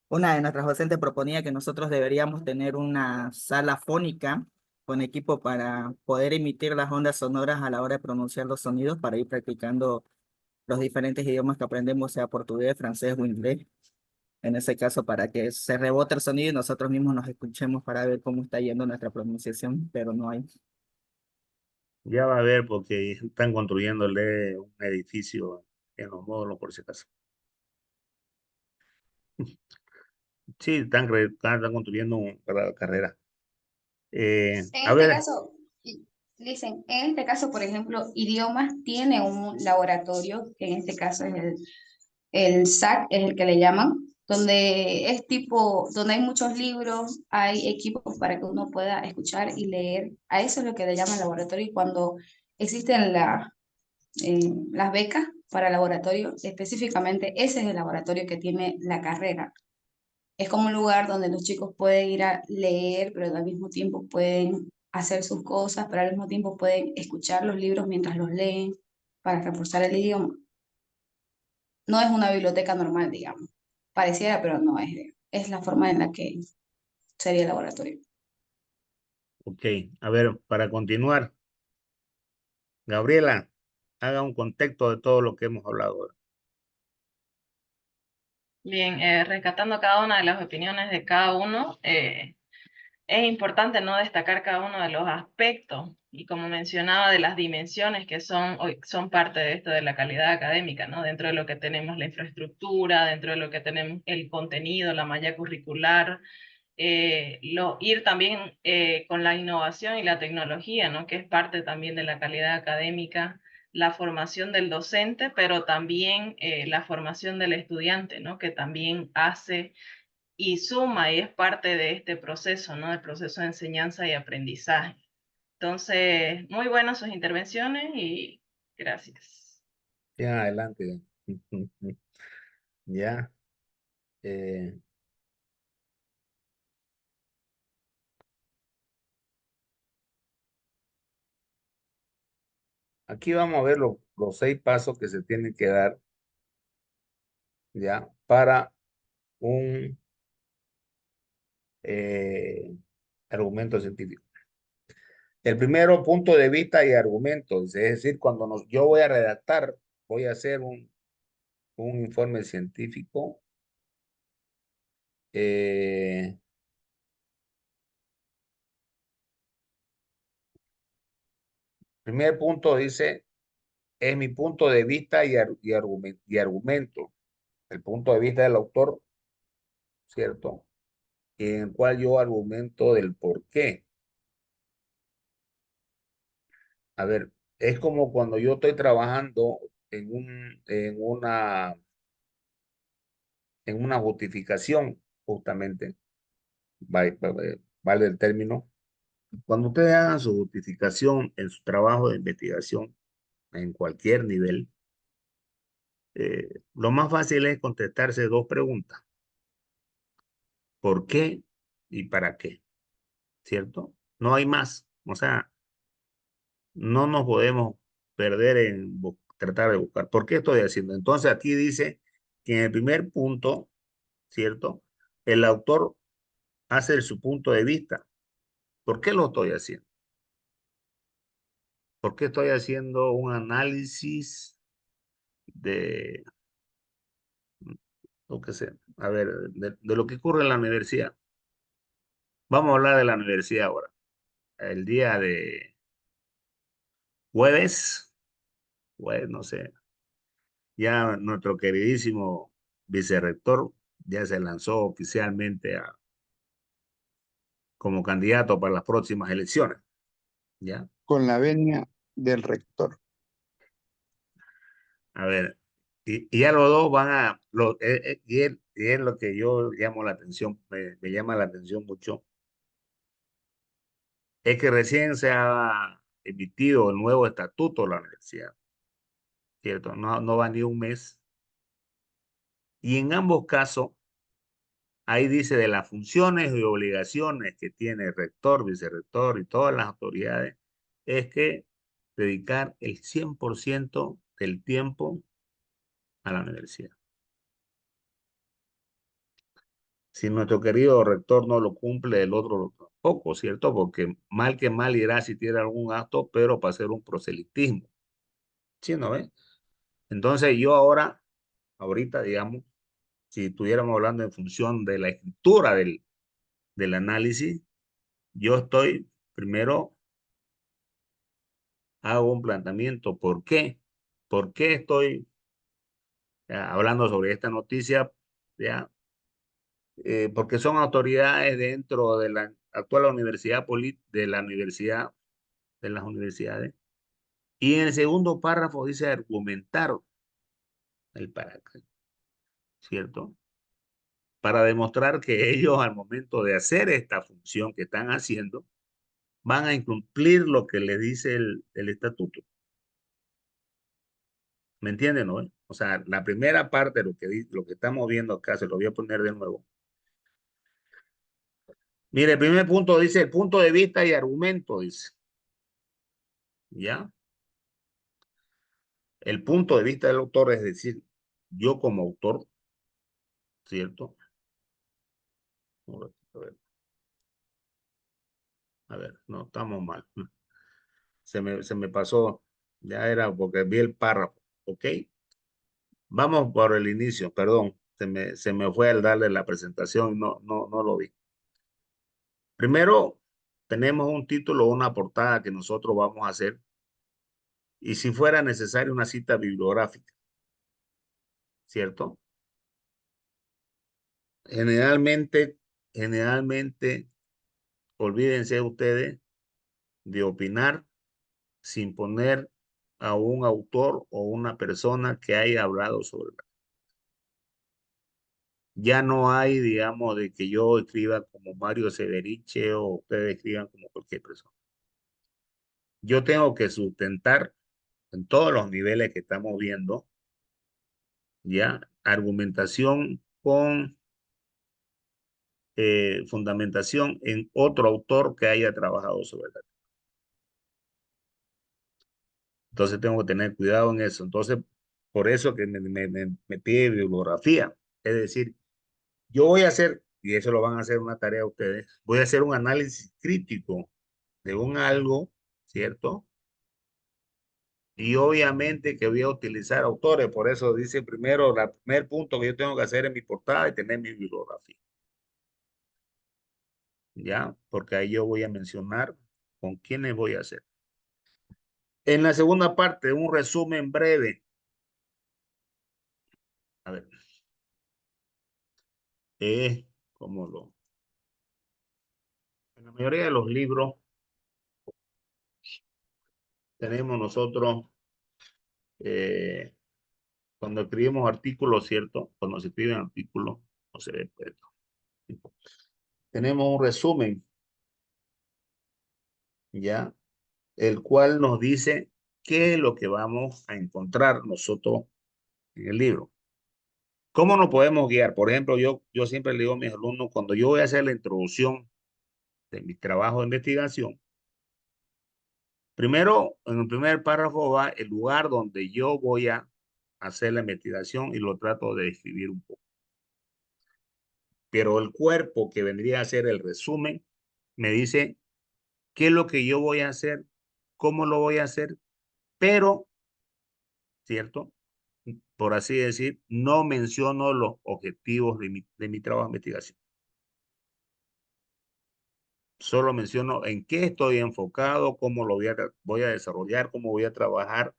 Una de nuestras docentes proponía que nosotros deberíamos tener una sala fónica con equipo para poder emitir las ondas sonoras a la hora de pronunciar los sonidos para ir practicando los diferentes idiomas que aprendemos, sea portugués, francés o inglés. En ese caso, para que se rebote el sonido y nosotros mismos nos escuchemos para ver cómo está yendo nuestra pronunciación, pero no hay. Ya va a ver porque están construyéndole un edificio en los módulos, por si acaso. Sí, están construyendo una carrera. En A este ver, caso, dicen, en este caso, por ejemplo, idiomas tiene un laboratorio, que en este caso es el SAC, es el que le llaman, donde es tipo, donde hay muchos libros, hay equipos para que uno pueda escuchar y leer. A eso es lo que le llaman laboratorio y cuando existen las becas para laboratorio, específicamente ese es el laboratorio que tiene la carrera. Es como un lugar donde los chicos pueden ir a leer, pero al mismo tiempo pueden hacer sus cosas, pero al mismo tiempo pueden escuchar los libros mientras los leen para reforzar el idioma. No es una biblioteca normal, digamos. Pareciera, pero no es. Es la forma en la que sería el laboratorio. ok, a ver, para continuar, Gabriela, haga un contexto de todo lo que hemos hablado ahora. Bien, rescatando cada una de las opiniones de cada uno, es importante no destacar cada uno de los aspectos y como mencionaba de las dimensiones que son parte de esto de la calidad académica, ¿no? Dentro de lo que tenemos la infraestructura, dentro de lo que tenemos el contenido, la malla curricular, ir también con la innovación y la tecnología, ¿no? Que es parte también de la calidad académica, la formación del docente, pero también la formación del estudiante, ¿no? Que también hace y suma y es parte de este proceso, ¿no? El proceso de enseñanza y aprendizaje. Entonces, muy buenas sus intervenciones y gracias. Ya, adelante. Ya. eh, Aquí vamos a ver los 6 pasos que se tienen que dar, ya, para un eh, argumento científico. El primero, punto de vista y argumentos, es decir, cuando yo voy a redactar, voy a hacer un informe científico. Primer punto dice, es mi punto de vista y argumento. El punto de vista del autor, ¿cierto? En el cual yo argumento del por qué. A ver, es como cuando yo estoy trabajando en una justificación, justamente, vale el término. Cuando ustedes hagan su justificación en su trabajo de investigación, en cualquier nivel, lo más fácil es contestarse 2 preguntas. ¿Por qué y para qué? ¿Cierto? No hay más. O sea, no nos podemos perder en tratar de buscar. ¿Por qué estoy haciendo? Entonces aquí dice que en el primer punto, ¿cierto? El autor hace su punto de vista. ¿Por qué lo estoy haciendo? ¿Por qué estoy haciendo un análisis de lo que sea? A ver, de lo que ocurre en la universidad. Vamos a hablar de la universidad ahora. El día de jueves, pues no sé, ya nuestro queridísimo vicerrector ya se lanzó oficialmente como candidato para las próximas elecciones, ¿ya? Con la venia del rector. A ver, y ya los dos van y es lo que yo llamo la atención, me llama la atención mucho, es que recién se ha emitido el nuevo estatuto de la universidad, ¿cierto? No va ni un mes. Y en ambos casos, ahí dice de las funciones y obligaciones que tiene el rector, vicerrector y todas las autoridades, es que dedicar el 100% del tiempo a la universidad. Si nuestro querido rector no lo cumple, el otro tampoco, ¿cierto? Porque mal que mal irá si tiene algún acto, pero para hacer un proselitismo. ¿Sí, no ve? Entonces yo ahorita, digamos, si estuviéramos hablando en función de la escritura del análisis, yo estoy, primero, hago un planteamiento. ¿Por qué? ¿Por qué estoy hablando sobre esta noticia? ¿Ya? Porque son autoridades dentro de la actual universidad, de la universidad, de las universidades. Y en el segundo párrafo dice argumentar el para qué, ¿cierto? Para demostrar que ellos al momento de hacer esta función que están haciendo, van a incumplir lo que le dice el estatuto. ¿Me entienden, no? O sea, la primera parte de lo que estamos viendo acá, se lo voy a poner de nuevo. Mire, el primer punto dice el punto de vista y argumento, dice. ¿Ya? El punto de vista del autor, es decir, yo como autor, ¿cierto? A ver, no, estamos mal. Se me pasó, ya era porque vi el párrafo, ¿ok? Vamos por el inicio, perdón, se me fue al darle la presentación, no lo vi. Primero, tenemos un título, una portada que nosotros vamos a hacer, y si fuera necesario una cita bibliográfica, ¿cierto? Generalmente, olvídense ustedes de opinar sin poner a un autor o una persona que haya hablado sobre la. Ya no hay, digamos, de que yo escriba como Mario Severiche o ustedes escriban como cualquier persona. Yo tengo que sustentar en todos los niveles que estamos viendo, ya, argumentación con fundamentación en otro autor que haya trabajado sobre la. Entonces tengo que tener cuidado en eso. Entonces, por eso que me pide bibliografía. Es decir, yo voy a hacer, y eso lo van a hacer una tarea ustedes, voy a hacer un análisis crítico de un algo, ¿cierto? Y obviamente que voy a utilizar autores, por eso dice primero, el primer punto que yo tengo que hacer en mi portada y tener mi bibliografía. ¿Ya? Porque ahí yo voy a mencionar con quiénes voy a hacer. En la segunda parte, un resumen breve. A ver. Como en la mayoría de los libros tenemos nosotros, cuando escribimos artículos, ¿cierto? Cuando se escriben artículos, no se ve, pues, tenemos un resumen, ¿ya? El cual nos dice qué es lo que vamos a encontrar nosotros en el libro. ¿Cómo nos podemos guiar? Por ejemplo, yo siempre le digo a mis alumnos, cuando yo voy a hacer la introducción de mi trabajo de investigación, primero, en el primer párrafo va el lugar donde yo voy a hacer la investigación y lo trato de describir un poco. Pero el cuerpo que vendría a ser el resumen me dice qué es lo que yo voy a hacer, cómo lo voy a hacer, pero, ¿cierto? Por así decir, no menciono los objetivos de mi trabajo de investigación. Solo menciono en qué estoy enfocado, cómo lo voy a desarrollar, cómo voy a trabajar,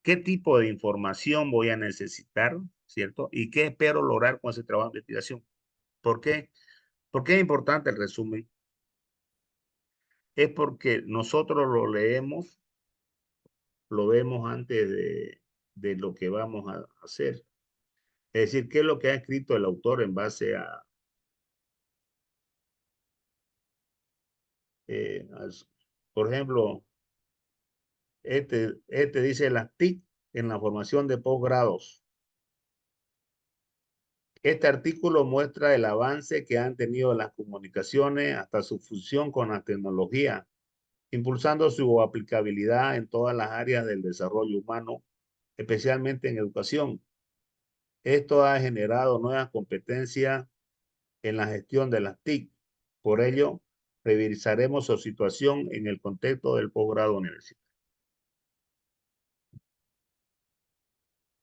qué tipo de información voy a necesitar, ¿cierto? Y qué espero lograr con ese trabajo de investigación. ¿Por qué? ¿Por qué es importante el resumen? Es porque nosotros lo leemos, lo vemos antes de lo que vamos a hacer. Es decir, qué es lo que ha escrito el autor en base por ejemplo, este dice las TIC en la formación de posgrados. Este artículo muestra el avance que han tenido las comunicaciones hasta su fusión con la tecnología, impulsando su aplicabilidad en todas las áreas del desarrollo humano especialmente en educación. Esto ha generado nuevas competencias en la gestión de las TIC. Por ello, revisaremos su situación en el contexto del posgrado universitario.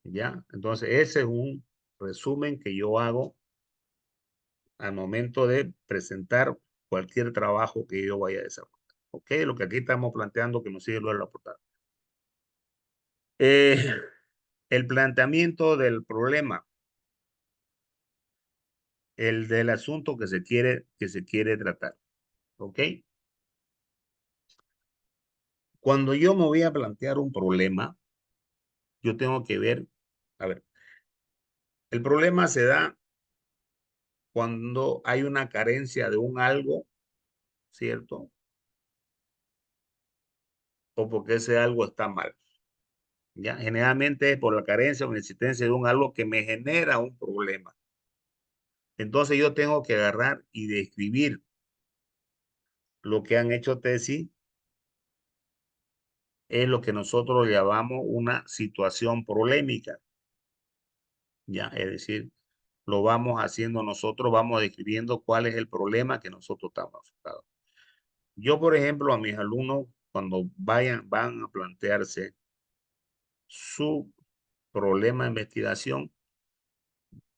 ¿Ya? Entonces, ese es un resumen que yo hago al momento de presentar cualquier trabajo que yo vaya a desarrollar. ¿Ok? Lo que aquí estamos planteando que nos sirve en la portada. El planteamiento del problema, el del asunto que se quiere tratar. ¿Ok? Cuando yo me voy a plantear un problema, yo tengo que ver, a ver, el problema se da cuando hay una carencia de un algo, ¿cierto? O porque ese algo está mal. ¿Ya? Generalmente es por la carencia o inexistencia de un algo que me genera un problema. Entonces yo tengo que agarrar y describir lo que han hecho tesis, es lo que nosotros llamamos una situación problemática. ¿Ya? Es decir, lo vamos haciendo nosotros, vamos describiendo cuál es el problema que nosotros estamos afectados. Yo, por ejemplo, a mis alumnos, cuando van a plantearse su problema de investigación,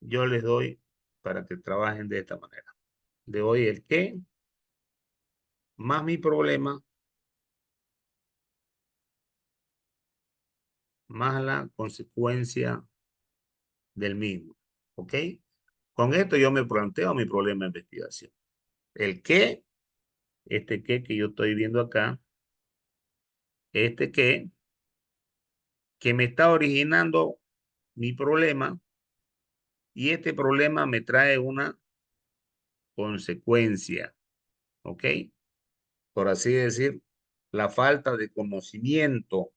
yo les doy para que trabajen de esta manera. Le doy el qué, más mi problema, más la consecuencia del mismo. ¿Ok? Con esto yo me planteo mi problema de investigación. El qué, este qué que yo estoy viendo acá, este qué, que me está originando mi problema, y este problema me trae una consecuencia. ¿Ok? Por así decir, la falta de conocimiento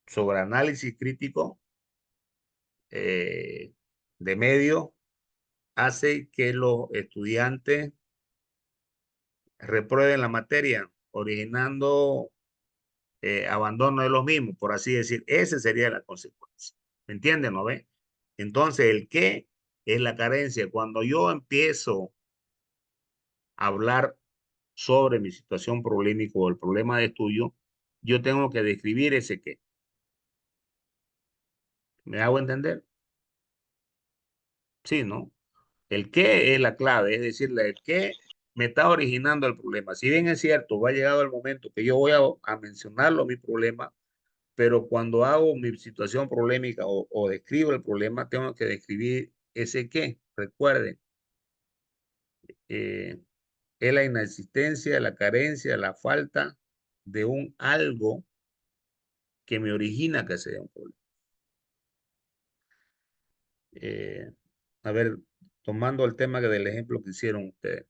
sobre análisis crítico de medios hace que los estudiantes reprueben la materia, originando abandono de los mismos, por así decir. Esa sería la consecuencia. ¿Me entienden, no ve? Entonces, el qué es la carencia. Cuando yo empiezo a hablar sobre mi situación problemática o el problema de estudio, yo tengo que describir ese qué. ¿Me hago entender? Sí, ¿no? El qué es la clave, es decir, el qué me está originando el problema. Si bien es cierto, va llegado el momento que yo voy a mencionarlo, mi problema, pero cuando hago mi situación problemática o describo el problema, tengo que describir ese qué. Recuerden, eh, es la inexistencia, la carencia, la falta de un algo que me origina que sea un problema. Eh, a ver, tomando el tema del ejemplo que hicieron ustedes.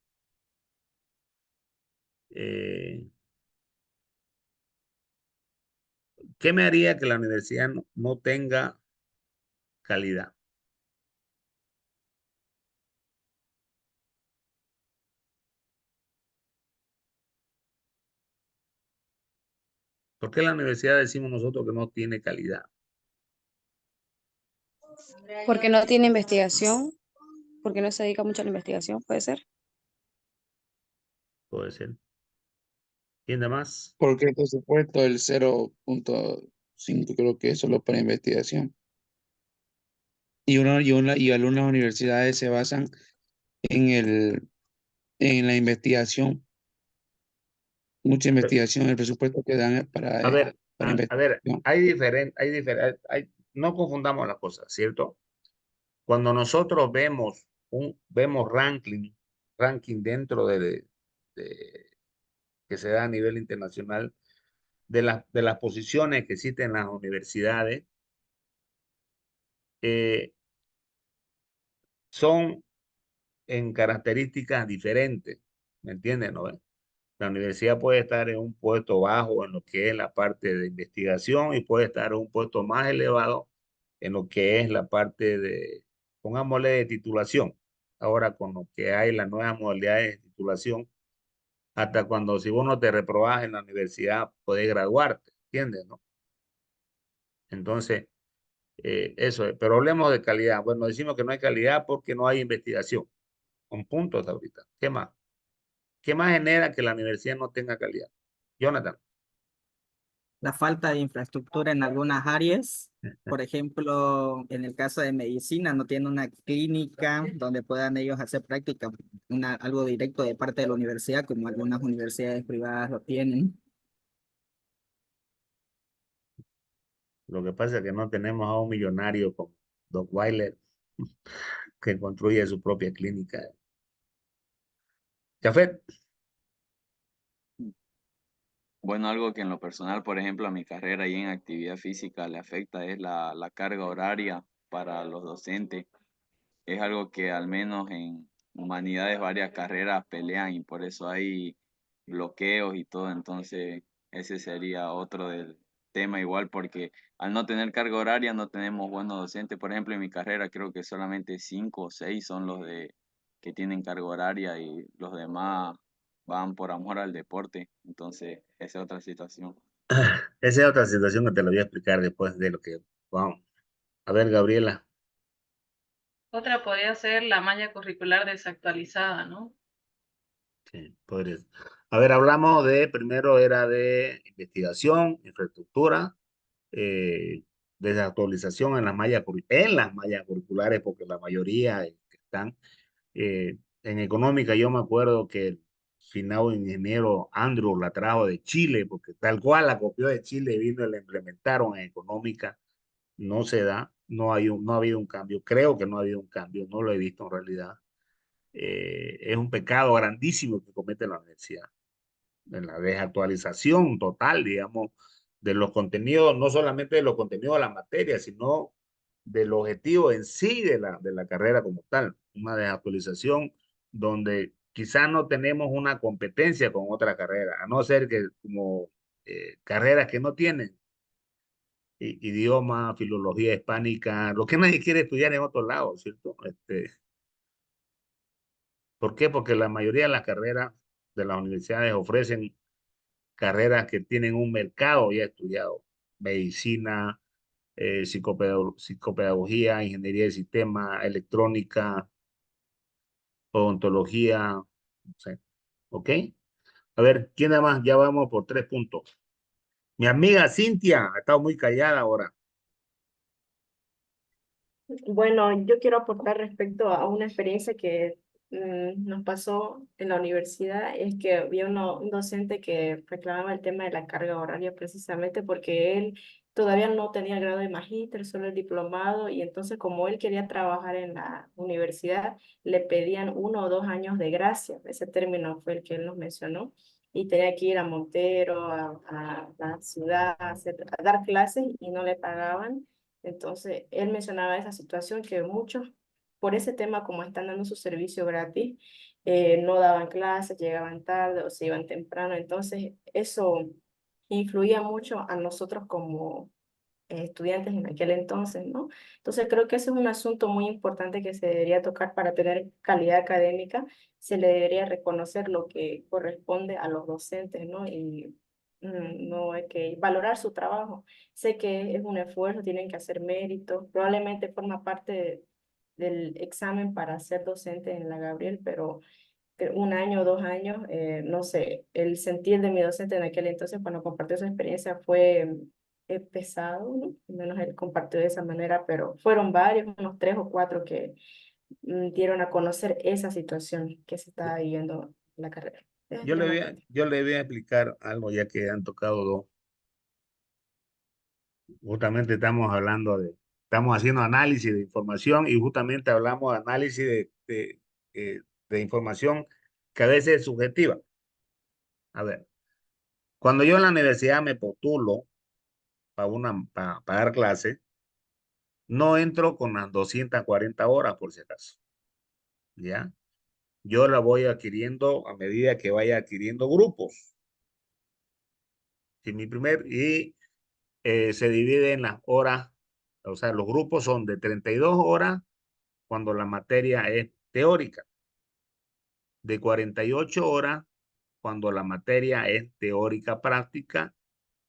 ¿Qué me haría que la universidad no tenga calidad? ¿Por qué la universidad decimos nosotros que no tiene calidad? Porque no tiene investigación, porque no se dedica mucho a la investigación, puede ser. Puede ser. ¿Quién da más? Porque el presupuesto del 0.5 creo que es solo para investigación. Y algunas universidades se basan en la investigación, mucha investigación, el presupuesto que dan es A ver, para a ver, investigación. no confundamos las cosas, ¿cierto? Cuando nosotros vemos ranking dentro de- que se da a nivel internacional de las posiciones que existen en las universidades, eh, son en características diferentes, ¿me entienden? ¿No? La universidad puede estar en un puesto bajo en lo que es la parte de investigación y puede estar en un puesto más elevado en lo que es la parte de, pongámosle, de titulación. Ahora con lo que hay las nuevas modalidades de titulación, hasta cuando si vos no te reprobás en la universidad, puedes graduarte, ¿entiendes? ¿No? Entonces, eso es. Pero hablemos de calidad. Bueno, decimos que no hay calidad porque no hay investigación. Un punto hasta ahorita. ¿Qué más? ¿Qué más genera que la universidad no tenga calidad? Jonathan. La falta de infraestructura en algunas áreas. Por ejemplo, en el caso de medicina, no tiene una clínica donde puedan ellos hacer práctica, algo directo de parte de la universidad, como algunas universidades privadas lo tienen. Lo que pasa es que no tenemos a un millonario como Doc Weiler que construye su propia clínica. Café. Bueno, algo que en lo personal, por ejemplo, a mi carrera y en actividad física le afecta es la carga horaria para los docentes. Es algo que al menos en humanidades varias carreras pelean y por eso hay bloqueos y todo. Entonces, ese sería otro del tema igual, porque al no tener carga horaria no tenemos buenos docentes. Por ejemplo, en mi carrera creo que solamente 5 o 6 son los que tienen carga horaria y los demás van por amor al deporte. Entonces, esa es otra situación. Esa es otra situación que te lo voy a explicar después de lo que vamos. A ver, Gabriela. Otra podría ser la malla curricular desactualizada, ¿no? Sí, podría. A ver, hablamos primero era de investigación, infraestructura, desactualización en las mallas curriculares, porque la mayoría que están en económica. Yo me acuerdo que el finado ingeniero Andrew la trajo de Chile, porque tal cual la copió de Chile, vino y la implementaron en económica. No se da, no ha habido un cambio. Creo que no ha habido un cambio, no lo he visto en realidad. Es un pecado grandísimo que comete la universidad, en la desactualización total, digamos, de los contenidos, no solamente de los contenidos de la materia, sino del objetivo en sí de la carrera como tal. Una desactualización donde quizás no tenemos una competencia con otra carrera, a no ser que como carreras que no tienen idioma, filología hispánica, lo que nadie quiere estudiar en otro lado, ¿cierto? ¿Por qué? Porque la mayoría de las carreras de las universidades ofrecen carreras que tienen un mercado ya estudiado: medicina, psicopedagogía, ingeniería de sistemas, electrónica, odontología, no sé. ¿Ok? A ver, ¿quién nada más? Ya vamos por 3 puntos. Mi amiga Cintia ha estado muy callada ahora. Bueno, yo quiero aportar respecto a una experiencia que nos pasó en la universidad, es que había un docente que reclamaba el tema de la carga horaria precisamente porque él todavía no tenía el grado de magíster, solo el diplomado, y entonces como él quería trabajar en la universidad, le pedían 1 o 2 años de gracia. Ese término fue el que él nos mencionó. Y tenía que ir a Montero, a la ciudad, a dar clases y no le pagaban. Entonces, él mencionaba esa situación que muchos, por ese tema, como están dando su servicio gratis, no daban clases, llegaban tarde o se iban temprano. Entonces, eso influía mucho a nosotros como estudiantes en aquel entonces, ¿no? Entonces, creo que ese es un asunto muy importante que se debería tocar para tener calidad académica. Se le debería reconocer lo que corresponde a los docentes, ¿no? Y no hay que valorar su trabajo. Sé que es un esfuerzo, tienen que hacer méritos, probablemente forma parte del examen para ser docente en la Gabriel, pero que 1 año, 2 años, no sé, el sentir de mi docente en aquel entonces cuando compartió su experiencia fue pesado, ¿no? Al menos él compartió de esa manera, pero fueron varios, unos 3 o 4 que dieron a conocer esa situación que se estaba viviendo en la carrera. Ya no aporto. Yo le voy a explicar algo ya que han tocado dos. Justamente estamos haciendo análisis de información y justamente hablamos de análisis de información que a veces es subjetiva. A ver, cuando yo en la universidad me postulo para dar clase, no entro con las 240 horas por si acaso, ¿ya? Yo la voy adquiriendo a medida que vaya adquiriendo grupos. Y se divide en las horas, o sea, los grupos son de 32 horas cuando la materia es teórica, de 48 horas cuando la materia es teórica práctica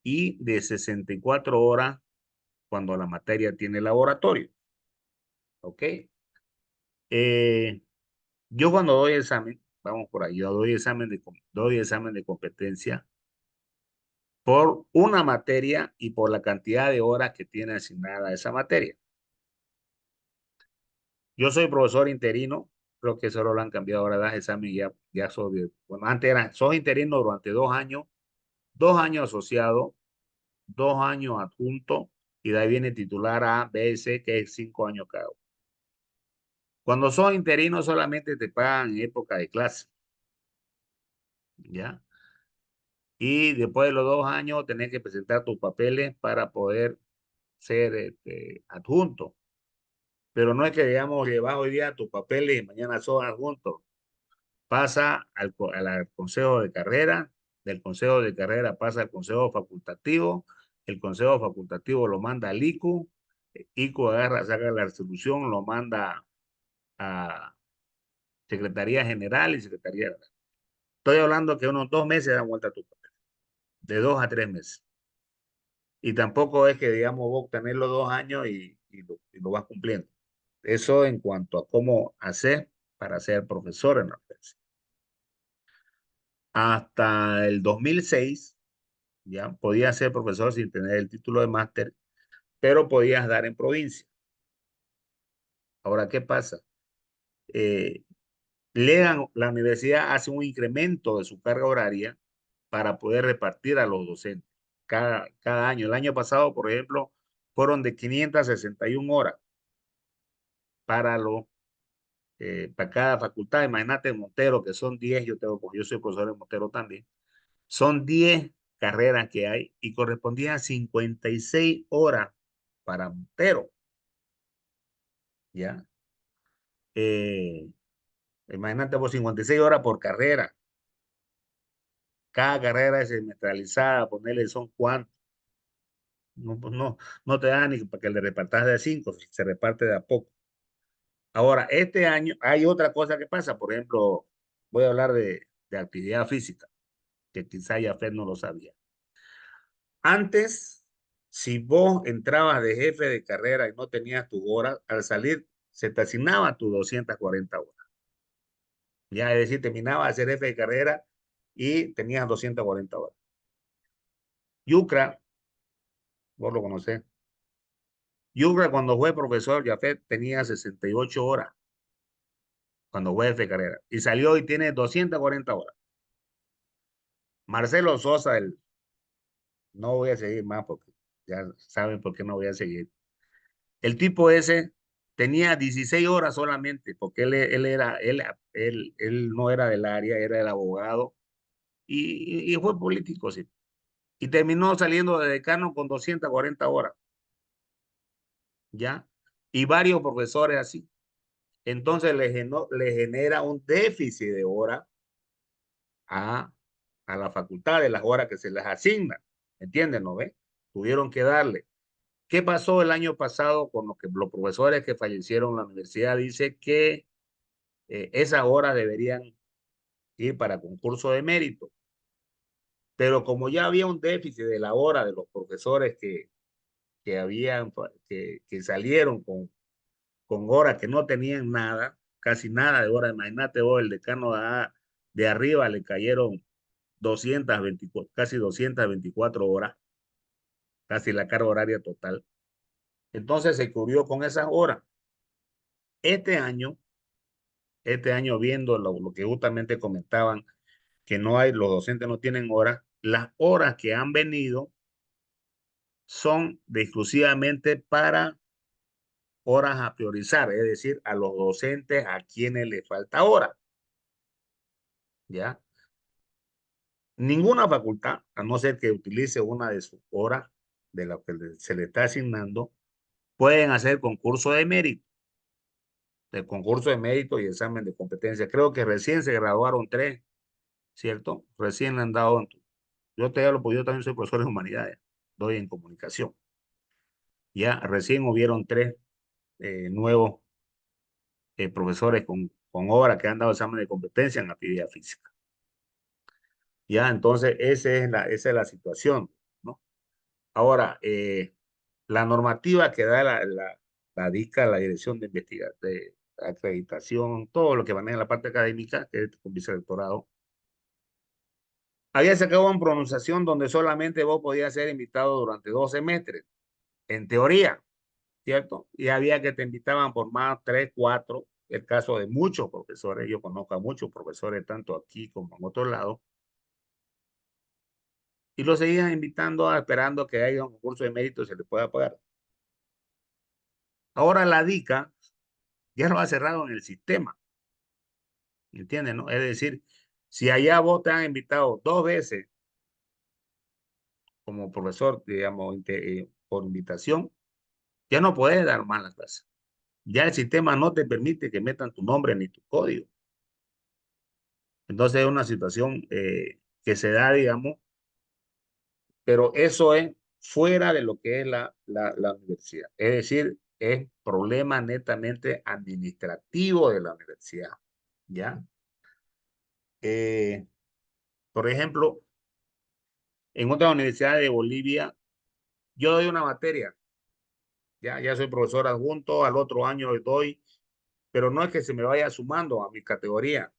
y de 64 horas cuando la materia tiene laboratorio. ¿Ok? Yo cuando doy examen, vamos por ahí, yo doy examen de competencia por una materia y por la cantidad de horas que tiene asignada esa materia. Yo soy profesor interino, creo que solo lo han cambiado ahora, das examen ya soy, bueno, antes era, soy interino durante 2 años asociado, 2 años adjunto, y de ahí viene titular A, B, C, que es 5 años cada uno. Cuando sos interino solamente te pagan en época de clase, ¿ya? Y después de los 2 años tenés que presentar tus papeles para poder ser adjunto. Pero no es que, digamos, llevas hoy día tus papeles y mañana sos adjunto. Pasa al consejo de carrera, del consejo de carrera pasa al consejo facultativo, el consejo facultativo lo manda al ICU, ICU agarra, saca la resolución, lo manda a Secretaría General y Secretaría. Estoy hablando que unos 2 meses dan vuelta a tu papel, de 2 a 3 meses. Y tampoco es que, digamos, vos tenés los 2 años y lo vas cumpliendo. Eso en cuanto a cómo hacer para ser profesor en la universidad. Hasta el 2006, ya podías ser profesor sin tener el título de máster, pero podías dar en provincia. Ahora, ¿qué pasa? La universidad hace un incremento de su carga horaria para poder repartir a los docentes cada año. El año pasado, por ejemplo, fueron de 561 horas para para cada facultad. Imagínate en Montero, que son 10, yo soy profesor en Montero también, son 10 carreras que hay y correspondían a 56 horas para Montero, ¿ya? Imagínate por 56 horas por carrera. Cada carrera es semestralizada, ponerle son cuántos. No, pues no te da ni para que le repartas de a 5, se reparte de a poco. Ahora, este año hay otra cosa que pasa, por ejemplo, voy a hablar de actividad física, que quizá ya Fed no lo sabía. Antes, si vos entrabas de jefe de carrera y no tenías tus horas, al salir se te asignaban tus 240 horas. Ya, es decir, terminabas de ser jefe de carrera y tenías 240 horas. Yucra, vos lo conocés. Yucra, cuando fue profesor, Jafet tenía 68 horas cuando fue jefe de carrera y salió y tiene 240 horas. Marcelo Sosa, no voy a seguir más porque ya saben por qué no voy a seguir. El tipo ese tenía 16 horas solamente porque él no era del área, era el abogado y fue político, sí. Y terminó saliendo de decano con 240 horas, ¿ya? Y varios profesores así. Entonces le genera un déficit de horas a la facultad de las horas que se les asignan. ¿Entienden? ¿No ve? Tuvieron que darle. ¿Qué pasó el año pasado con los profesores que fallecieron en la universidad? Dice que esas horas deberían ir para concurso de mérito. Pero como ya había un déficit de la hora de los profesores que salieron con horas que no tenían nada, casi nada de horas, imagínate vos, el decano de arriba le cayeron 224, casi 224 horas, casi la carga horaria total. Entonces se cubrió con esas horas. Este año viendo lo que justamente comentaban, que los docentes no tienen horas, las horas que han venido son exclusivamente para horas a priorizar, es decir, a los docentes a quienes les falta hora. ¿Ya? Ninguna facultad, a no ser que utilice una de sus horas de lo que se le está asignando, pueden hacer concurso de mérito. El concurso de mérito y examen de competencia. Creo que recién se graduaron 3, ¿cierto? Recién le han dado. Yo te hablo, porque yo también soy profesor de humanidades, doy en comunicación. Ya recién hubieron 3 nuevos profesores con obra que han dado examen de competencia en actividad física. Ya, entonces esa es la situación, ¿no? Ahora, La normativa que da la DICA, la Dirección de Investigación, de Acreditación, todo lo que maneja la parte académica, que es con vicerrectorado, había sacado una pronunciación donde solamente vos podías ser invitado durante 2 semestres, en teoría, ¿cierto? Y había que te invitaban por más 3, 4, el caso de muchos profesores, yo conozco a muchos profesores, tanto aquí como en otro lado, y lo seguían invitando esperando que haya un concurso de mérito y se le pueda pagar. Ahora la DICA ya lo ha cerrado en el sistema, ¿entiendes? ¿No? Es decir, si allá vos te han invitado 2 veces como profesor, digamos, por invitación, ya no puedes dar más la clase. Ya el sistema no te permite que metan tu nombre ni tu código. Entonces es una situación que se da, digamos, pero eso es fuera de lo que es la universidad. Es decir, es problema netamente administrativo de la universidad. ¿Ya? Por ejemplo, en otra universidad de Bolivia, yo doy una materia. Ya soy profesor adjunto, al otro año doy, pero no es que se me vaya sumando a mi categoría.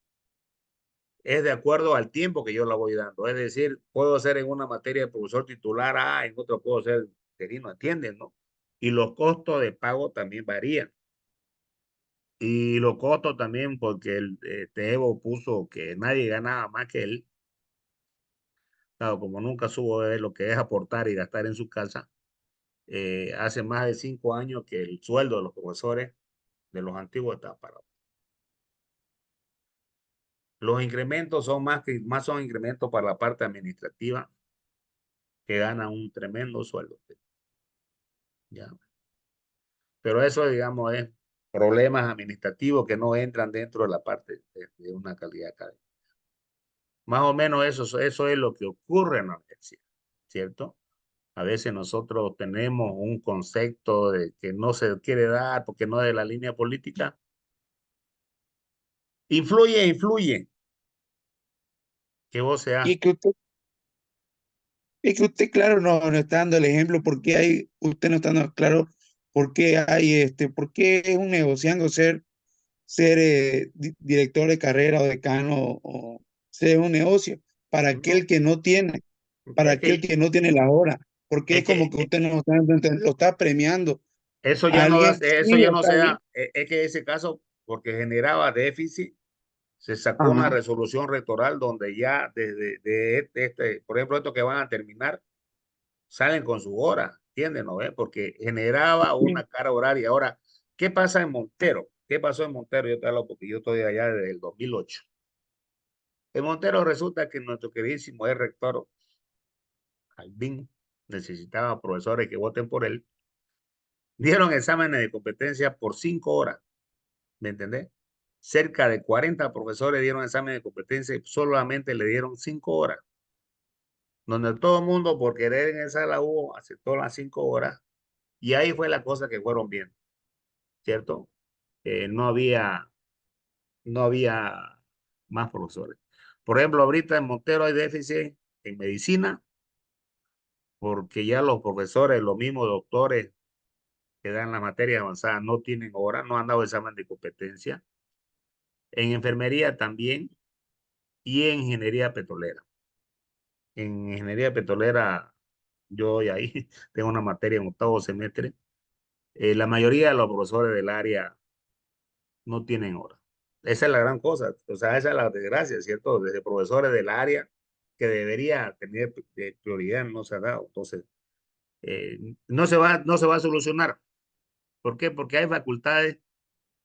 Es de acuerdo al tiempo que yo la voy dando. Es decir, puedo ser en una materia de profesor titular A, en otro puedo ser interino, ¿entienden, no? Y los costos de pago también varían. Y los costos también, porque Evo puso que nadie ganaba más que él. Claro, como nunca supo de lo que es aportar y gastar en su casa, hace más de 5 años que el sueldo de los profesores de los antiguos está parado. Los incrementos son más son incrementos para la parte administrativa, que gana un tremendo sueldo. ¿Ya? Pero eso, digamos, es problemas administrativos que no entran dentro de la parte de una calidad académica. Más o menos eso es lo que ocurre en la universidad, ¿cierto? A veces nosotros tenemos un concepto de que no se quiere dar porque no es de la línea política. Influye que vos seas. Y que usted, claro, no está dando el ejemplo porque usted no está dando claro por qué por qué es un negociando ser director de carrera o decano o ser un negocio para aquel que no tiene, para Es aquel que, que no tiene la hora, porque es es como que que usted no está dando a entender, lo está premiando eso a ya no alguien, eso sí, ya no está se bien. da. Es que ese caso, porque generaba déficit, se sacó una Ajá. resolución rectoral donde ya por ejemplo, estos que van a terminar, salen con su hora, ¿entienden? ¿No ve? Porque generaba una carga horaria. Ahora, ¿qué pasa en Montero? ¿Qué pasó en Montero? Yo te hablo porque yo estoy allá desde el 2008. En Montero resulta que nuestro queridísimo rector, Albín, necesitaba profesores que voten por él. Dieron exámenes de competencia por 5 horas, ¿me entendés? Cerca de 40 profesores dieron examen de competencia y solamente le dieron 5 horas. Donde todo el mundo, por querer ingresar a la U, aceptó las 5 horas. Y ahí fue la cosa que fueron bien, ¿cierto? No había más profesores. Por ejemplo, ahorita en Montero hay déficit en medicina, porque ya los profesores, los mismos doctores que dan las materias avanzadas, no tienen hora, no han dado examen de competencia. En enfermería también y en ingeniería petrolera. En ingeniería petrolera, yo hoy ahí tengo una materia en 8º semestre. La mayoría de los profesores del área no tienen hora. Esa es la gran cosa, o sea, esa es la desgracia, ¿cierto? Desde profesores del área que debería tener prioridad no se ha dado. Entonces, no se va a solucionar. ¿Por qué? Porque hay facultades,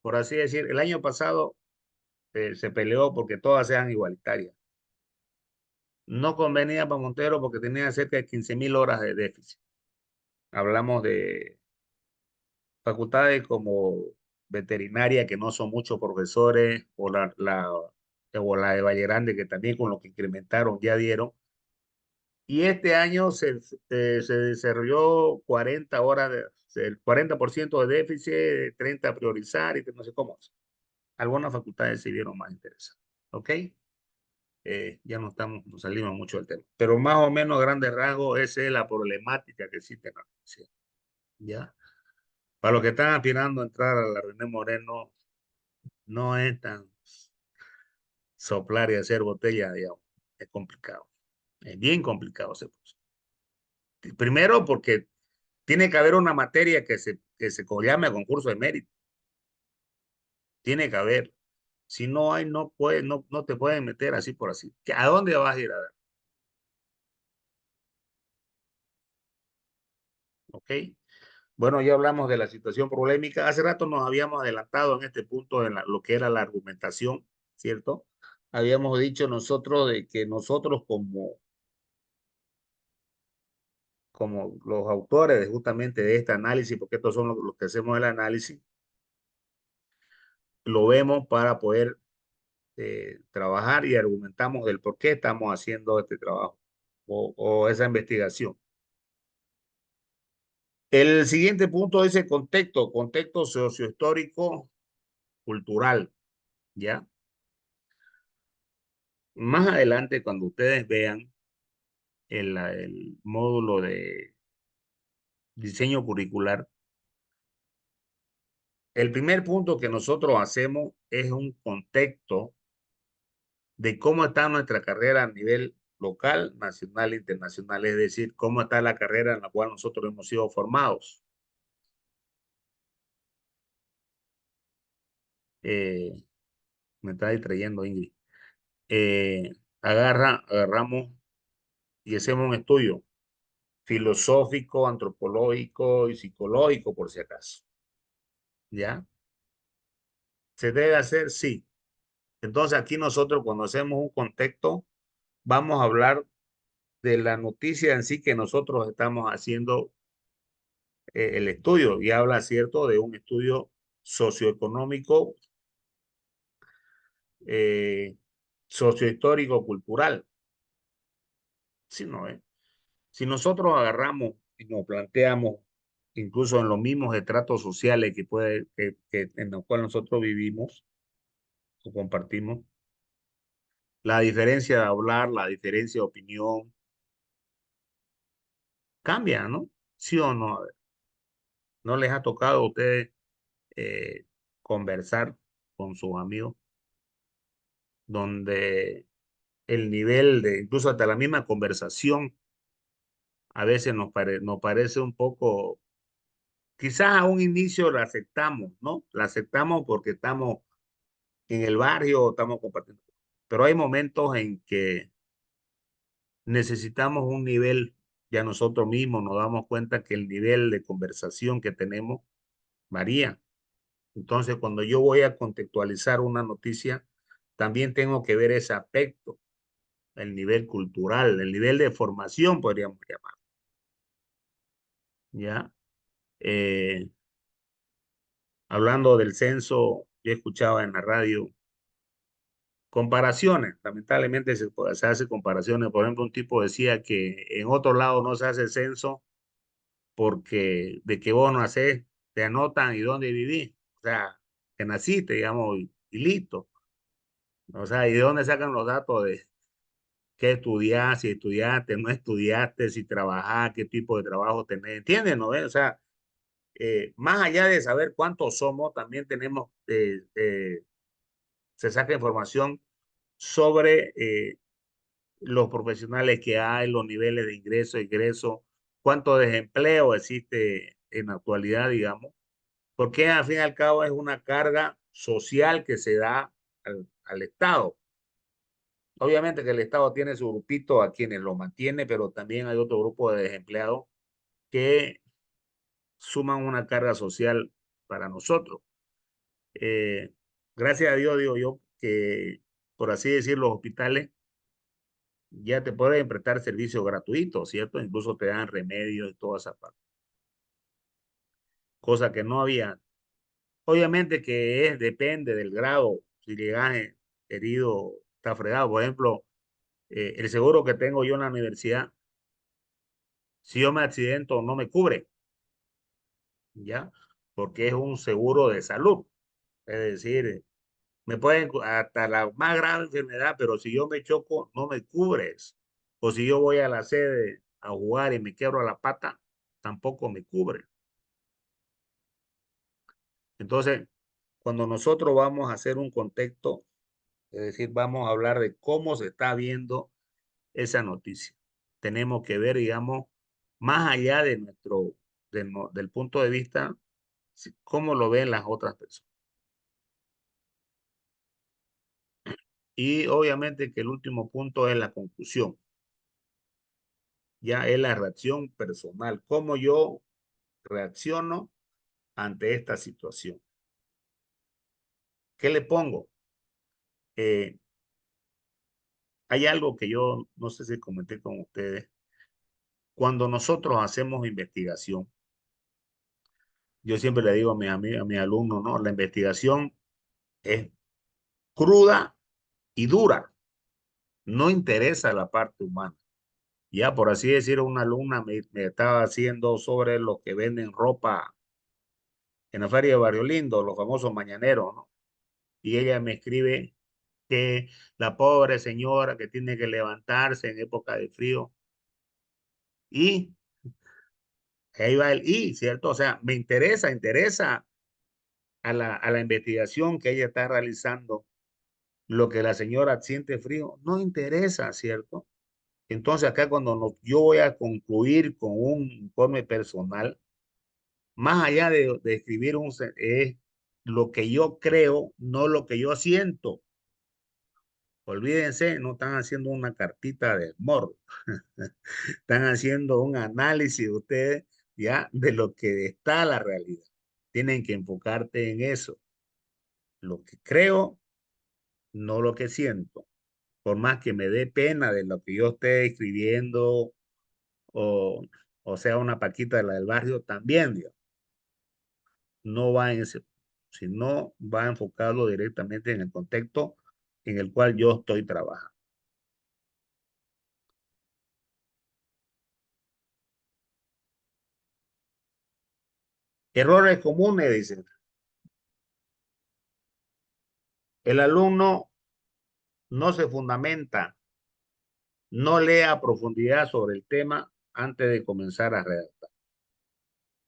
por así decir, el año pasado se peleó porque todas sean igualitarias. No convenía para Montero porque tenía cerca de 15.000 horas de déficit. Hablamos de facultades como veterinaria, que no son muchos profesores, o o la de Valle Grande, que también con lo que incrementaron ya dieron. Y este año se desarrolló 40 horas, el 40% de déficit, 30 a priorizar y que no sé cómo. Algunas facultades se vieron más interesadas. ¿Ok? Ya nos salimos mucho del tema. Pero más o menos, a grandes rasgos, esa es la problemática que existe en la universidad. ¿ya? Para los que están aspirando a entrar a la René Moreno, no es tan soplar y hacer botella, digamos. Es complicado. Es bien complicado ese proceso. Primero porque tiene que haber una materia que se llame a concurso de mérito. Tiene que haber. Si no hay, no puede, no te pueden meter así por así. ¿A dónde vas a ir a dar? ¿Ok? Bueno, ya hablamos de la situación problemática. Hace rato nos habíamos adelantado en este punto en lo que era la argumentación, ¿cierto? Habíamos dicho nosotros de que nosotros como los autores justamente de este análisis, porque estos son los que hacemos el análisis, lo vemos para poder trabajar y argumentamos del por qué estamos haciendo este trabajo o esa investigación. El siguiente punto es el contexto sociohistórico cultural, ¿ya? Más adelante, cuando ustedes vean el módulo de diseño curricular, el primer punto que nosotros hacemos es un contexto de cómo está nuestra carrera a nivel local, nacional e internacional, es decir, cómo está la carrera en la cual nosotros hemos sido formados. Me está distrayendo Ingrid. Agarramos y hacemos un estudio filosófico, antropológico y psicológico, por si acaso. ¿Ya? ¿Se debe hacer? Sí. Entonces aquí nosotros cuando hacemos un contexto, vamos a hablar de la noticia en sí que nosotros estamos haciendo el estudio y habla, ¿cierto?, de un estudio socioeconómico, eh, sociohistórico, cultural. Sí, ¿no es? Si nosotros agarramos y nos planteamos, incluso en los mismos estratos sociales en los cuales nosotros vivimos o compartimos, la diferencia de hablar, la diferencia de opinión, cambia, ¿no? ¿Sí o no? A ver, ¿no les ha tocado a ustedes conversar con sus amigos donde el nivel de, incluso hasta la misma conversación, a veces nos parece un poco, quizás a un inicio la aceptamos, ¿no? La aceptamos porque estamos en el barrio, estamos compartiendo. Pero hay momentos en que necesitamos un nivel, ya nosotros mismos nos damos cuenta que el nivel de conversación que tenemos varía. Entonces, cuando yo voy a contextualizar una noticia, también tengo que ver ese aspecto, el nivel cultural, el nivel de formación, podríamos llamar. ¿Ya? Hablando del censo, yo escuchaba en la radio comparaciones, lamentablemente se hace comparaciones. Por ejemplo, un tipo decía que en otro lado no se hace censo porque de que vos nacés, te anotan y dónde vivís. O sea, que naciste, digamos, y listo. O sea, ¿y de dónde sacan los datos de qué estudiás, si estudiaste, no estudiaste, si trabajás, qué tipo de trabajo tenés? ¿Entiendes? ¿No? O sea, más allá de saber cuántos somos, también tenemos, se saca información sobre los profesionales que hay, los niveles de ingreso, egreso, cuánto desempleo existe en la actualidad, digamos, porque al fin y al cabo es una carga social que se da al Estado. Obviamente que el Estado tiene su grupito a quienes lo mantiene, pero también hay otro grupo de desempleados que suman una carga social para nosotros. Eh, Gracias a Dios, digo yo, que por así decir, los hospitales ya te pueden prestar servicios gratuitos, ¿cierto? Incluso te dan remedios y toda esa parte. Cosa que no había. Obviamente que depende del grado. Si llegas herido, está fregado. Por ejemplo, el seguro que tengo yo en la universidad, si yo me accidento, no me cubre, ¿ya? Porque es un seguro de salud. Es decir, me pueden hasta la más grave enfermedad, pero si yo me choco, no me cubres. O si yo voy a la sede a jugar y me quiebro la pata, tampoco me cubre. Entonces, cuando nosotros vamos a hacer un contexto, es decir, vamos a hablar de cómo se está viendo esa noticia. Tenemos que ver, digamos, más allá de del punto de vista, cómo lo ven las otras personas. Y obviamente que el último punto es la conclusión. Ya es la reacción personal, cómo yo reacciono ante esta situación. ¿Qué le pongo? Hay algo que yo no sé si comenté con ustedes. Cuando nosotros hacemos investigación, yo siempre le digo a mis alumnos, ¿no? La investigación es cruda y dura. No interesa la parte humana. Ya, por así decir, una alumna me estaba haciendo sobre los que venden ropa en la feria de Barrio Lindo, los famosos mañaneros, ¿no? Y ella me escribe que la pobre señora que tiene que levantarse en época de frío. Y ahí va el y, ¿cierto? O sea, me interesa a la investigación que ella está realizando, lo que la señora siente frío, no interesa, ¿cierto? Entonces acá cuando yo voy a concluir con un informe personal, más allá de escribir es lo que yo creo, no lo que yo siento. Olvídense, no están haciendo una cartita de amor, están haciendo un análisis ustedes ya de lo que está la realidad. Tienen que enfocarte en eso, lo que creo, no lo que siento. Por más que me dé pena de lo que yo esté escribiendo o, o sea una Paquita de la del barrio, también, Dios, no va en ese, sino va enfocado directamente en el contexto en el cual yo estoy trabajando. Errores comunes, dicen. El alumno no se fundamenta, no lee a profundidad sobre el tema antes de comenzar a redactar.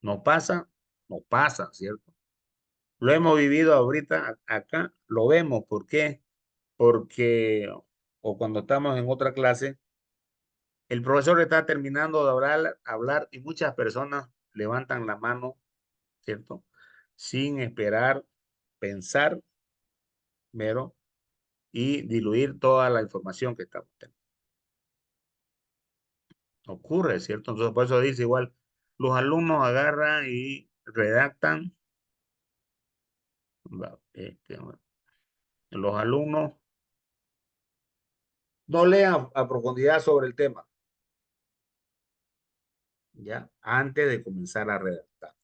No pasa, no pasa, ¿cierto? Lo hemos vivido ahorita acá, lo vemos. ¿Por qué? Porque, o cuando estamos en otra clase, el profesor está terminando de hablar y muchas personas levantan la mano, ¿cierto? Sin esperar, pensar, mero, y diluir toda la información que estamos teniendo. Ocurre, ¿cierto? Entonces, por eso dice igual, los alumnos agarran y redactan, los alumnos no lean a profundidad sobre el tema, ¿ya? Antes de comenzar a redactar.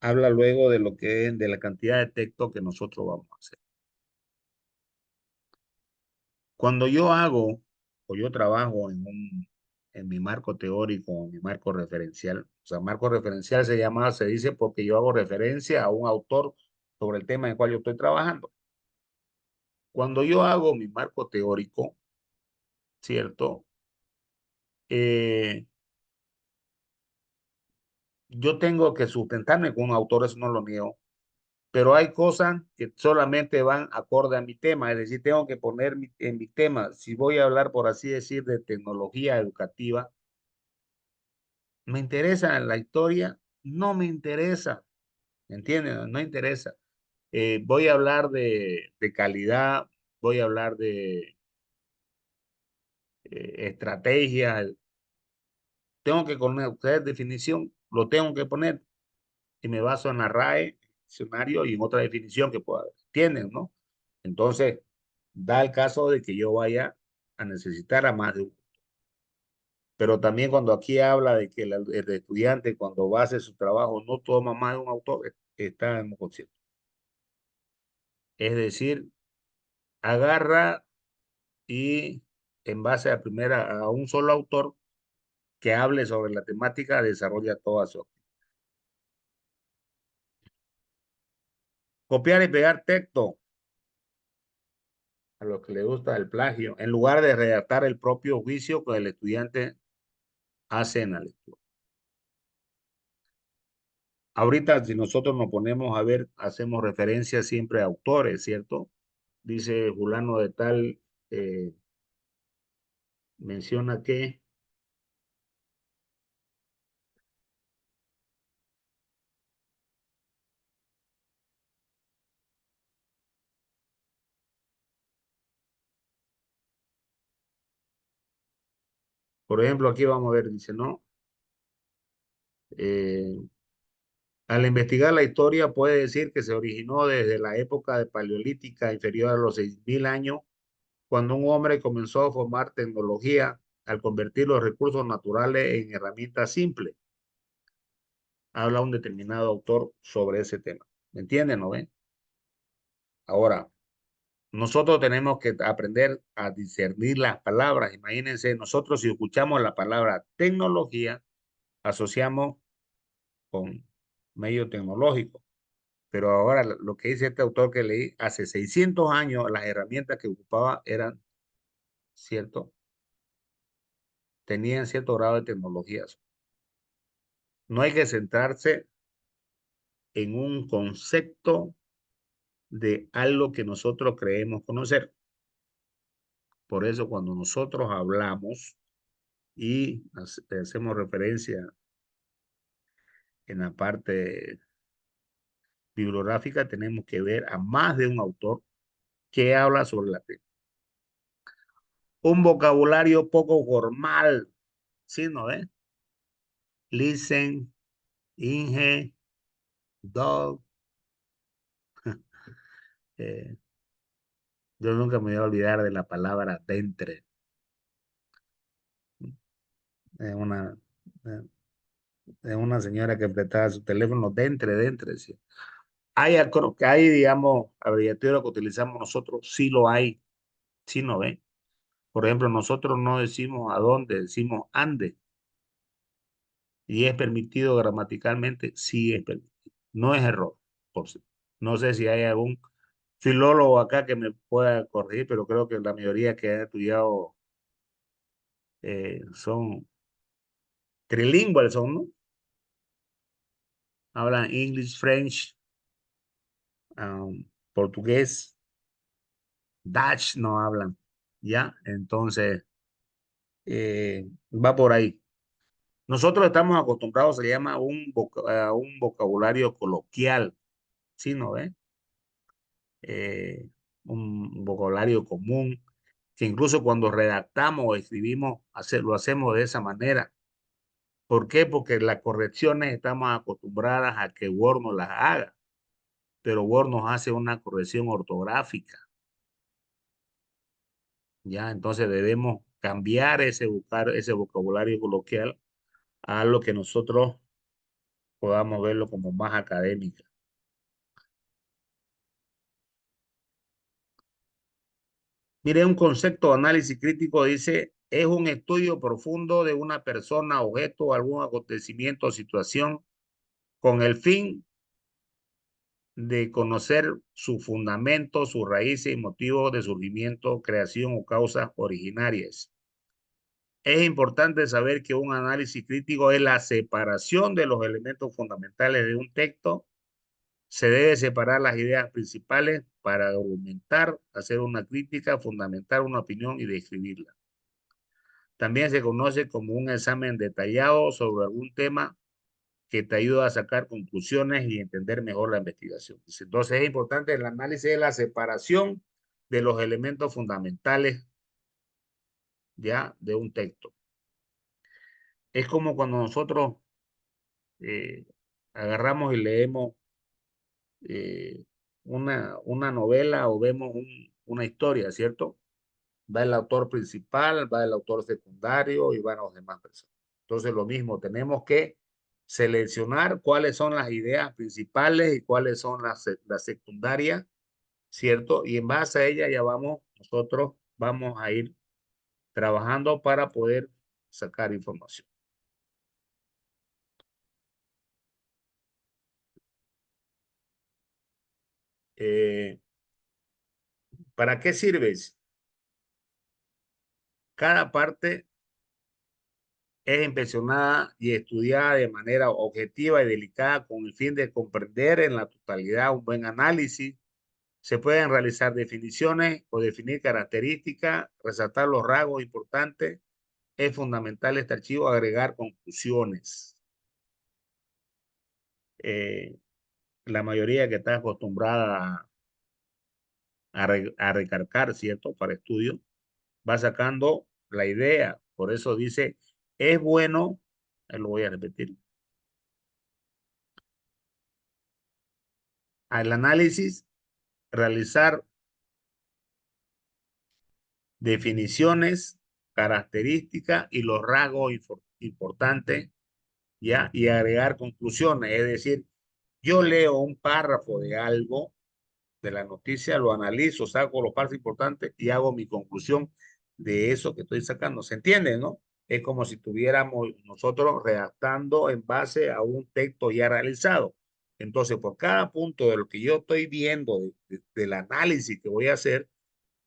Habla luego de lo que es de la cantidad de texto que nosotros vamos a hacer. Cuando yo hago o yo trabajo en mi marco teórico, en mi marco referencial, o sea, marco referencial se dice porque yo hago referencia a un autor sobre el tema en el cual yo estoy trabajando. Cuando yo hago mi marco teórico, ¿cierto? Yo tengo que sustentarme con un autor, eso no lo niego, pero hay cosas que solamente van acorde a mi tema, es decir, tengo que poner en mi tema, si voy a hablar, por así decir, de tecnología educativa, ¿me interesa la historia? No me interesa, ¿entienden? No interesa. Voy a hablar de calidad, voy a hablar de estrategia, tengo que conocer definición, lo tengo que poner y me baso en la RAE, diccionario y en otra definición que pueda haber. ¿Entienden, no? Entonces, da el caso de que yo vaya a necesitar a más de uno. Pero también cuando aquí habla de que el estudiante cuando va a hacer su trabajo no toma más de un autor, está en un concierto. Es decir, agarra y en base a un solo autor que hable sobre la temática, desarrolla toda su. Copiar y pegar texto a los que les gusta el plagio, en lugar de redactar el propio juicio que el estudiante hace en la lectura. Ahorita, si nosotros nos ponemos a ver, hacemos referencia siempre a autores, ¿cierto? Dice fulano de tal, menciona que, por ejemplo, aquí vamos a ver, dice, ¿no? Eh, Al investigar la historia puede decir que se originó desde la época de paleolítica inferior a los 6.000 años, cuando un hombre comenzó a formar tecnología al convertir los recursos naturales en herramientas simples. Habla un determinado autor sobre ese tema. ¿Me entienden, no ven? Ahora, nosotros tenemos que aprender a discernir las palabras. Imagínense, nosotros si escuchamos la palabra tecnología, asociamos con medio tecnológico. Pero ahora lo que dice este autor que leí, hace 600 años las herramientas que ocupaba eran, ¿cierto? Tenían cierto grado de tecnologías. No hay que centrarse en un concepto de algo que nosotros creemos conocer. Por eso cuando nosotros hablamos y hacemos referencia en la parte bibliográfica, tenemos que ver a más de un autor que habla sobre la tema. Un vocabulario poco formal, ¿sí, no ves? Listen, Inge, dog. Yo nunca me voy a olvidar de la palabra dentre. Es una, eh, es una señora que prestaba su teléfono dentre. Sí. Hay, digamos, abreviaturas que utilizamos nosotros, sí lo hay, sí no ve. Por ejemplo, nosotros no decimos a dónde, decimos ande. Y es permitido gramaticalmente, sí es permitido. No es error. No sé si hay algún filólogo acá que me pueda corregir, pero creo que la mayoría que ha estudiado son trilingües, son, ¿no? Hablan English, French, portugués, Dutch no hablan, ¿ya? Entonces, va por ahí. Nosotros estamos acostumbrados, se llama a un vocabulario coloquial, ¿sí, no ve? Un vocabulario común, que incluso cuando redactamos o escribimos, lo hacemos de esa manera. ¿Por qué? Porque las correcciones estamos acostumbradas a que Word nos las haga, pero Word nos hace una corrección ortográfica. Ya, entonces debemos cambiar ese vocabulario coloquial a lo que nosotros podamos verlo como más académica. Mire, un concepto de análisis crítico dice, es un estudio profundo de una persona, objeto, algún acontecimiento o situación con el fin de conocer su fundamento, sus raíces y motivos de surgimiento, creación o causas originarias. Es importante saber que un análisis crítico es la separación de los elementos fundamentales de un texto. Se debe separar las ideas principales para argumentar, hacer una crítica, fundamentar una opinión y describirla. También se conoce como un examen detallado sobre algún tema que te ayuda a sacar conclusiones y entender mejor la investigación. Entonces es importante el análisis de la separación de los elementos fundamentales ya de un texto. Es como cuando nosotros agarramos y leemos una novela o vemos una historia, ¿cierto? Va el autor principal, va el autor secundario y van los demás personas. Entonces lo mismo, tenemos que seleccionar cuáles son las ideas principales y cuáles son las secundarias, ¿cierto? Y en base a ellas ya nosotros vamos a ir trabajando para poder sacar información. ¿Para qué sirves? Cada parte es inspeccionada y estudiada de manera objetiva y delicada con el fin de comprender en la totalidad un buen análisis. Se pueden realizar definiciones o definir características, resaltar los rasgos importantes. Es fundamental este archivo agregar conclusiones. La mayoría que está acostumbrada a recargar, ¿cierto? Para estudio, va sacando la idea. Por eso dice, es bueno, lo voy a repetir, al análisis, realizar definiciones, características y los rasgos importantes, ¿ya? Y agregar conclusiones. Es decir, yo leo un párrafo de algo, de la noticia, lo analizo, saco los partes importantes y hago mi conclusión de eso que estoy sacando. ¿Se entiende, no? Es como si tuviéramos nosotros redactando en base a un texto ya realizado. Entonces, por cada punto de lo que yo estoy viendo, del análisis que voy a hacer,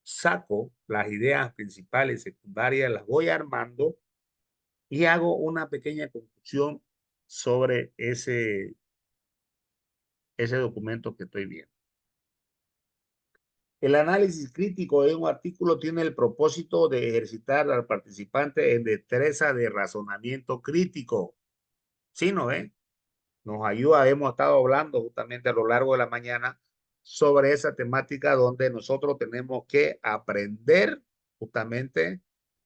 saco las ideas principales, secundarias, las voy armando y hago una pequeña conclusión sobre ese documento que estoy viendo. El análisis crítico de un artículo tiene el propósito de ejercitar al participante en destreza de razonamiento crítico. ¿Sí, no ve? Nos ayuda, hemos estado hablando justamente a lo largo de la mañana sobre esa temática donde nosotros tenemos que aprender justamente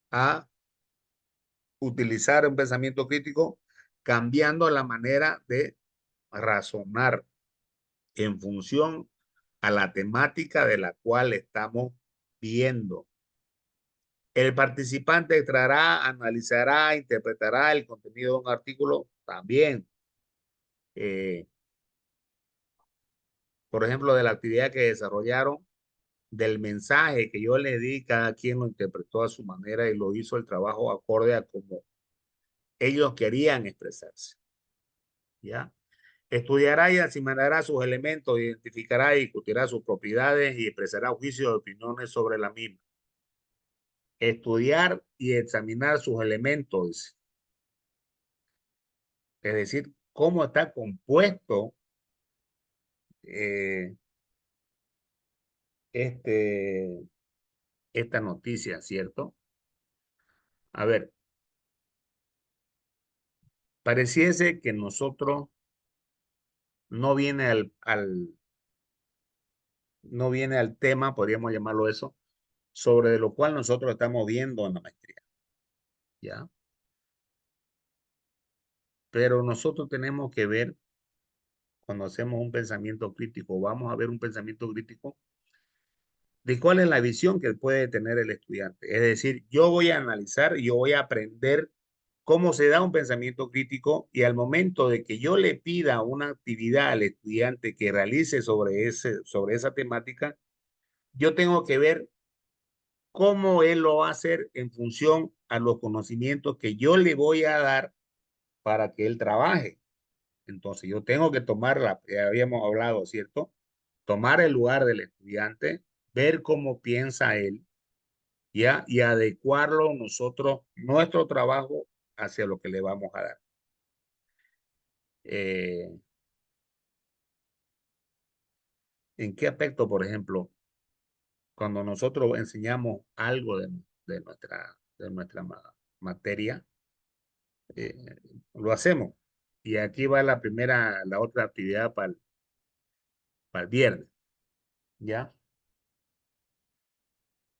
a utilizar un pensamiento crítico cambiando la manera de razonar en función a la temática de la cual estamos viendo. El participante extraerá, analizará, interpretará el contenido de un artículo también. Por ejemplo, de la actividad que desarrollaron, del mensaje que yo le di, cada quien lo interpretó a su manera y lo hizo el trabajo acorde a como ellos querían expresarse. ¿Ya? Estudiará y asimilará sus elementos, identificará y discutirá sus propiedades y expresará juicios y opiniones sobre la misma. Estudiar y examinar sus elementos, es decir, cómo está compuesto esta noticia, ¿cierto? A ver, pareciese que nosotros no viene no viene al tema, podríamos llamarlo eso, sobre lo cual nosotros estamos viendo en la maestría, ¿ya? Pero nosotros tenemos que ver, cuando hacemos un pensamiento crítico, vamos a ver un pensamiento crítico de cuál es la visión que puede tener el estudiante. Es decir, yo voy a analizar, yo voy a aprender cómo se da un pensamiento crítico y al momento de que yo le pida una actividad al estudiante que realice sobre esa temática, yo tengo que ver cómo él lo va a hacer en función a los conocimientos que yo le voy a dar para que él trabaje. Entonces yo tengo que tomar ya habíamos hablado, ¿cierto? Tomar el lugar del estudiante, ver cómo piensa él, ¿ya? Y adecuarlo nosotros, nuestro trabajo, hacia lo que le vamos a dar. ¿En qué aspecto, por ejemplo, cuando nosotros enseñamos algo de nuestra materia, lo hacemos? Y aquí va la otra actividad para el viernes, ¿ya?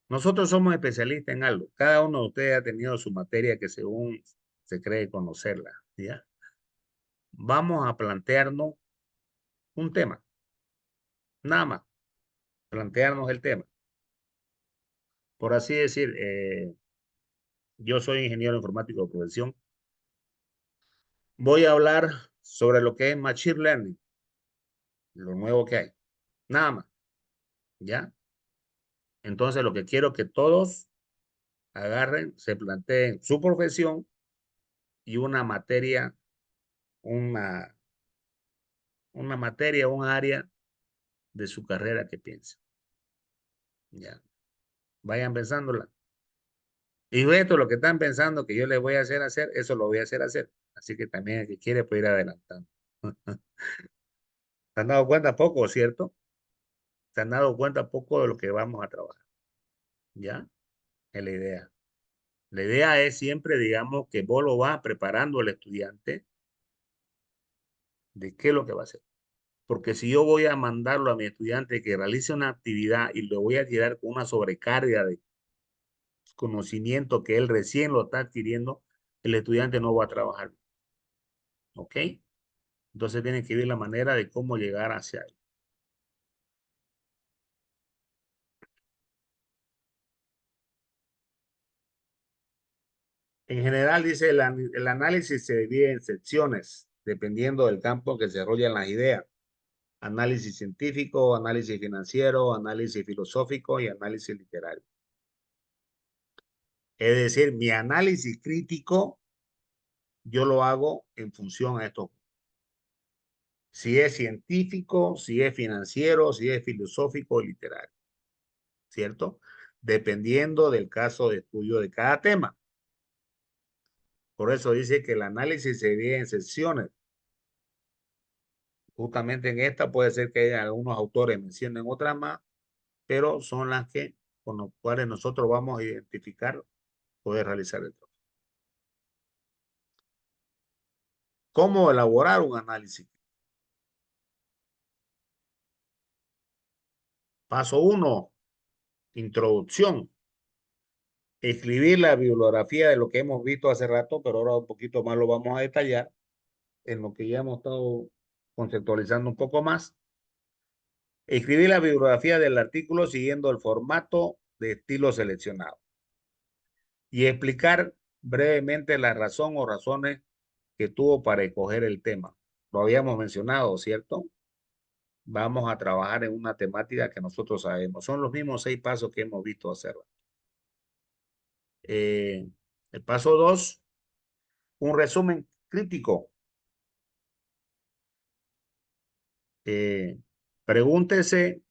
Nosotros somos especialistas en algo. Cada uno de ustedes ha tenido su materia que según se cree conocerla, ¿ya? Vamos a plantearnos un tema, nada más, plantearnos el tema. Por así decir, yo soy ingeniero informático de profesión. Voy a hablar sobre lo que es Machine Learning, lo nuevo que hay, nada más, ¿ya? Entonces, lo que quiero que todos agarren, se planteen su profesión y una materia, una materia, un área de su carrera que piensen. Ya. Vayan pensándola. Y esto, lo que están pensando que yo les voy a hacer, eso lo voy a hacer. Así que también el que quiere puede ir adelantando. ¿Se han dado cuenta poco, cierto? Se han dado cuenta poco de lo que vamos a trabajar. ¿Ya? Es la idea. La idea es siempre, digamos, que vos lo vas preparando al estudiante de qué es lo que va a hacer. Porque si yo voy a mandarlo a mi estudiante que realice una actividad y lo voy a tirar con una sobrecarga de conocimiento que él recién lo está adquiriendo, el estudiante no va a trabajar. ¿Ok? Entonces tiene que ver la manera de cómo llegar hacia él. En general, dice, el análisis se divide en secciones, dependiendo del campo que se desarrollan las ideas. Análisis científico, análisis financiero, análisis filosófico y análisis literario. Es decir, mi análisis crítico, yo lo hago en función a esto. Si es científico, si es financiero, si es filosófico o literario. ¿Cierto? Dependiendo del caso de estudio de cada tema. Por eso dice que el análisis se divide en secciones. Justamente en esta puede ser que algunos autores mencionen otras más, pero son las que con las cuales nosotros vamos a identificar, poder realizar el trabajo. ¿Cómo elaborar un análisis? Paso 1, introducción. Escribir la bibliografía de lo que hemos visto hace rato, pero ahora un poquito más lo vamos a detallar en lo que ya hemos estado conceptualizando un poco más. Escribir la bibliografía del artículo siguiendo el formato de estilo seleccionado. Y explicar brevemente la razón o razones que tuvo para escoger el tema. Lo habíamos mencionado, ¿cierto? Vamos a trabajar en una temática que nosotros sabemos. Son los mismos 6 pasos que hemos visto hacer. El paso 2, un resumen crítico. Pregúntese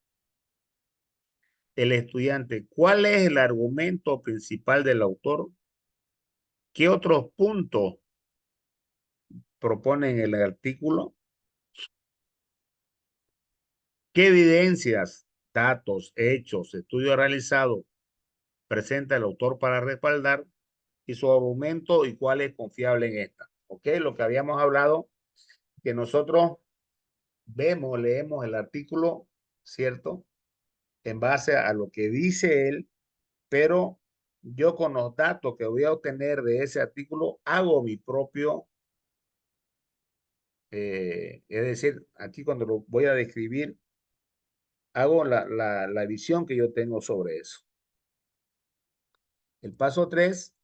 el estudiante, ¿cuál es el argumento principal del autor? ¿Qué otros puntos proponen el artículo? ¿Qué evidencias, datos, hechos, estudios realizados presenta el autor para respaldar y su argumento y cuál es confiable en esta? ¿Ok? Lo que habíamos hablado, que nosotros vemos, leemos el artículo, ¿cierto? En base a lo que dice él, pero yo con los datos que voy a obtener de ese artículo hago mi propio, es decir, aquí cuando lo voy a describir, hago la visión que yo tengo sobre eso. El paso 3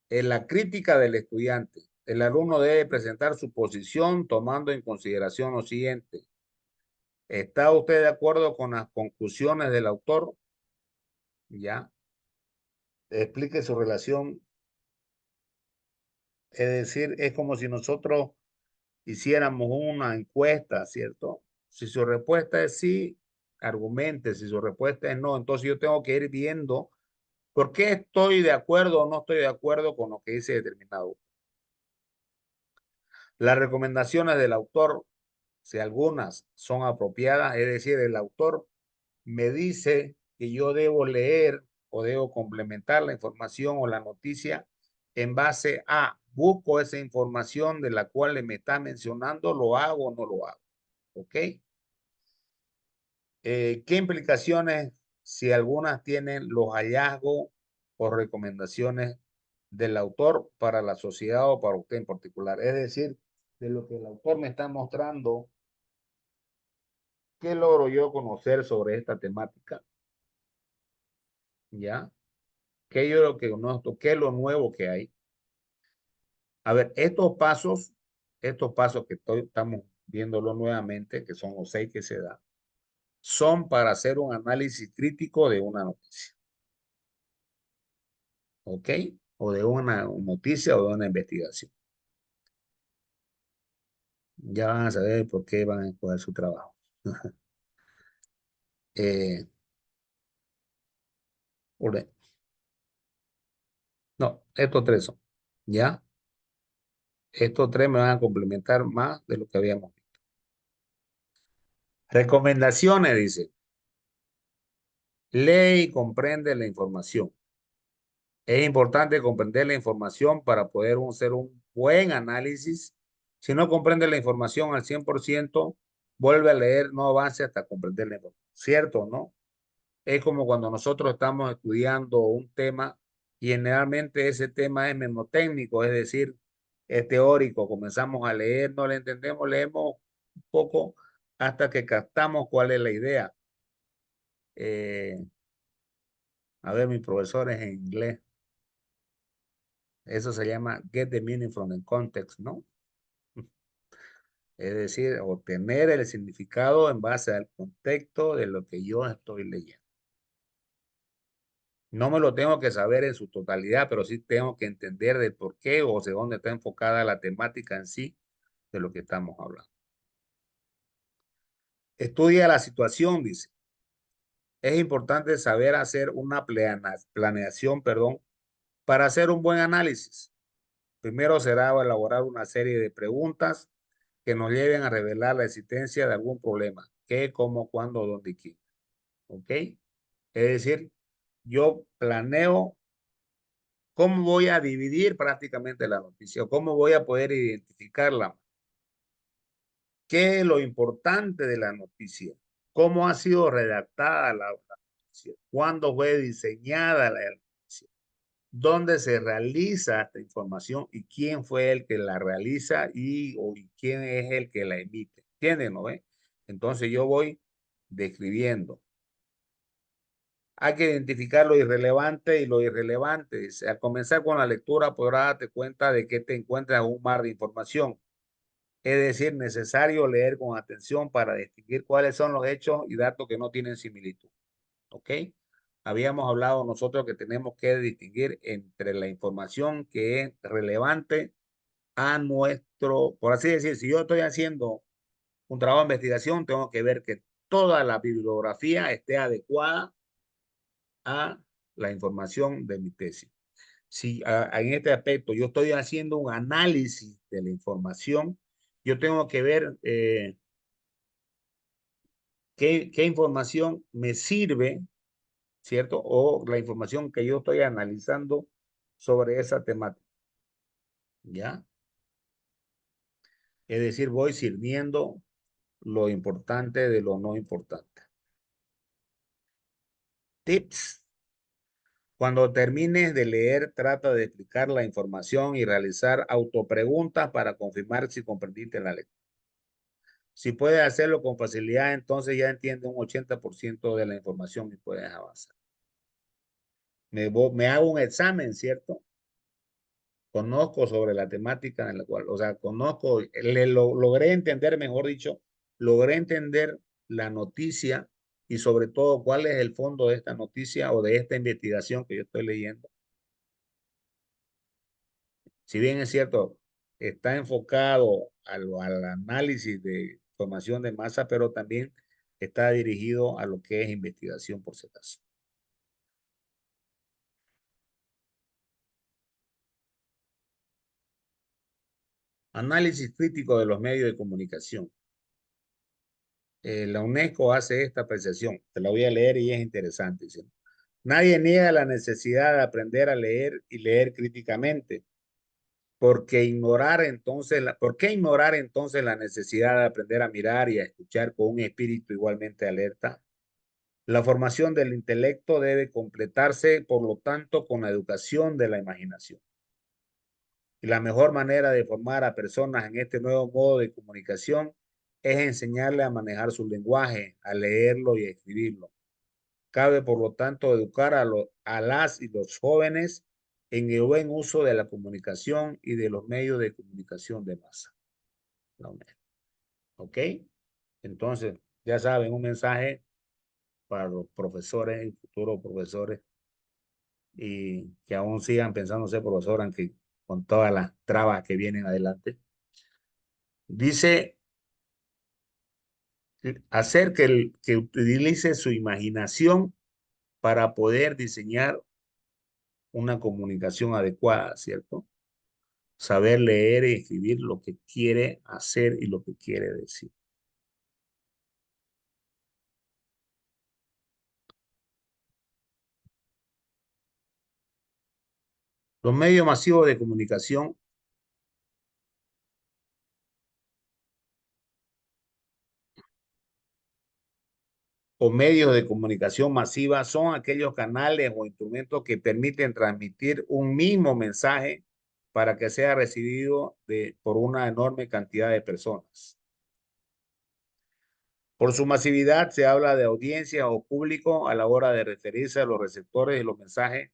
es la crítica del estudiante. El alumno debe presentar su posición tomando en consideración lo siguiente. ¿Está usted de acuerdo con las conclusiones del autor? Ya. Explique su relación. Es decir, es como si nosotros hiciéramos una encuesta, ¿cierto? Si su respuesta es sí, argumente. Si su respuesta es no, entonces yo tengo que ir viendo por qué estoy de acuerdo o no estoy de acuerdo con lo que dice determinado. Las recomendaciones del autor, si algunas son apropiadas, es decir, el autor me dice que yo debo leer o debo complementar la información o la noticia en base a, busco esa información de la cual me está mencionando, lo hago o no lo hago. ¿Ok? ¿Qué implicaciones, si algunas tienen los hallazgos o recomendaciones del autor para la sociedad o para usted en particular? Es decir, de lo que el autor me está mostrando, ¿qué logro yo conocer sobre esta temática? ¿Ya? ¿Qué yo lo que conozco? ¿Qué es lo nuevo que hay? A ver, estos pasos que estamos viéndolo nuevamente, que son los 6 que se da, son para hacer un análisis crítico de una noticia. ¿Ok? O de una noticia o de una investigación. Ya van a saber por qué van a escoger su trabajo. eh, Estos tres son, ¿ya? Estos tres me van a complementar más de lo que habíamos visto. Recomendaciones, dice. Lee y comprende la información. Es importante comprender la información para poder hacer un buen análisis. Si no comprende la información al 100%, vuelve a leer, no avance hasta comprender la información. ¿Cierto o no? Es como cuando nosotros estamos estudiando un tema y generalmente ese tema es mnemotécnico, es decir, es teórico. Comenzamos a leer, no le entendemos, leemos un poco hasta que captamos cuál es la idea. A ver, mis profesores en inglés, eso se llama get the meaning from the context, ¿no? Es decir, obtener el significado en base al contexto de lo que yo estoy leyendo. No me lo tengo que saber en su totalidad, pero sí tengo que entender de por qué o de dónde está enfocada la temática en sí de lo que estamos hablando. Estudia la situación, dice. Es importante saber hacer una planeación, para hacer un buen análisis. Primero será elaborar una serie de preguntas que nos lleven a revelar la existencia de algún problema. ¿Qué, cómo, cuándo, dónde y quién? ¿Ok? Es decir, yo planeo cómo voy a dividir prácticamente la noticia, cómo voy a poder identificarla. ¿Qué es lo importante de la noticia? ¿Cómo ha sido redactada la noticia? ¿Cuándo fue diseñada la noticia? ¿Dónde se realiza esta información y quién fue el que la realiza y quién es el que la emite? ¿Entienden, no ve? Entonces yo voy describiendo. Hay que identificar lo irrelevante y lo irrelevante. Dice, al comenzar con la lectura podrás darte cuenta de que te encuentras en un mar de información. Es decir, necesario leer con atención para distinguir cuáles son los hechos y datos que no tienen similitud. ¿Ok? Habíamos hablado nosotros que tenemos que distinguir entre la información que es relevante a nuestro, por así decir, si yo estoy haciendo un trabajo de investigación, tengo que ver que toda la bibliografía esté adecuada a la información de mi tesis. Si en este aspecto yo estoy haciendo un análisis de la información, yo tengo que ver qué información me sirve, ¿cierto? O la información que yo estoy analizando sobre esa temática, ¿ya? Es decir, voy sirviendo lo importante de lo no importante. Tips. Cuando termines de leer, trata de explicar la información y realizar autopreguntas para confirmar si comprendiste la lectura. Si puedes hacerlo con facilidad, entonces ya entiendes un 80% de la información y puedes avanzar. Me hago un examen, ¿cierto? Conozco sobre la temática en la cual, o sea, conozco, logré entender, mejor dicho, logré entender la noticia y sobre todo cuál es el fondo de esta noticia o de esta investigación que yo estoy leyendo. Si bien es cierto, está enfocado al análisis de información de masa, pero también está dirigido a lo que es investigación por si acaso. Análisis crítico de los medios de comunicación. La UNESCO hace esta apreciación. Te la voy a leer y es interesante. ¿Sí? Nadie niega la necesidad de aprender a leer y leer críticamente. ¿Por qué ignorar entonces la necesidad de aprender a mirar y a escuchar con un espíritu igualmente alerta? La formación del intelecto debe completarse, por lo tanto, con la educación de la imaginación. Y la mejor manera de formar a personas en este nuevo modo de comunicación es enseñarle a manejar su lenguaje, a leerlo y a escribirlo. Cabe, por lo tanto, educar a las y los jóvenes en el buen uso de la comunicación y de los medios de comunicación de masa. ¿Ok? Entonces, ya saben, un mensaje para los profesores y futuros profesores y que aún sigan pensando ser profesor, aunque con todas las trabas que vienen adelante. Dice hacer que utilice su imaginación para poder diseñar una comunicación adecuada, ¿cierto? Saber leer y escribir lo que quiere hacer y lo que quiere decir. Los medios masivos de comunicación o medios de comunicación masiva son aquellos canales o instrumentos que permiten transmitir un mismo mensaje para que sea recibido por una enorme cantidad de personas. Por su masividad se habla de audiencia o público a la hora de referirse a los receptores de los mensajes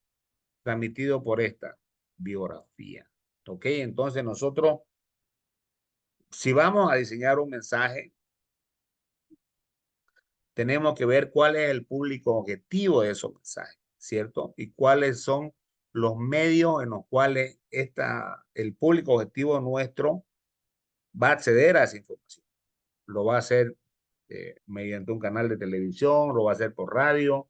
transmitidos por esta biografía. ¿Ok? Entonces nosotros, si vamos a diseñar un mensaje, tenemos que ver cuál es el público objetivo de esos mensajes, ¿cierto? Y cuáles son los medios en los cuales el público objetivo nuestro va a acceder a esa información. Lo va a hacer mediante un canal de televisión, lo va a hacer por radio,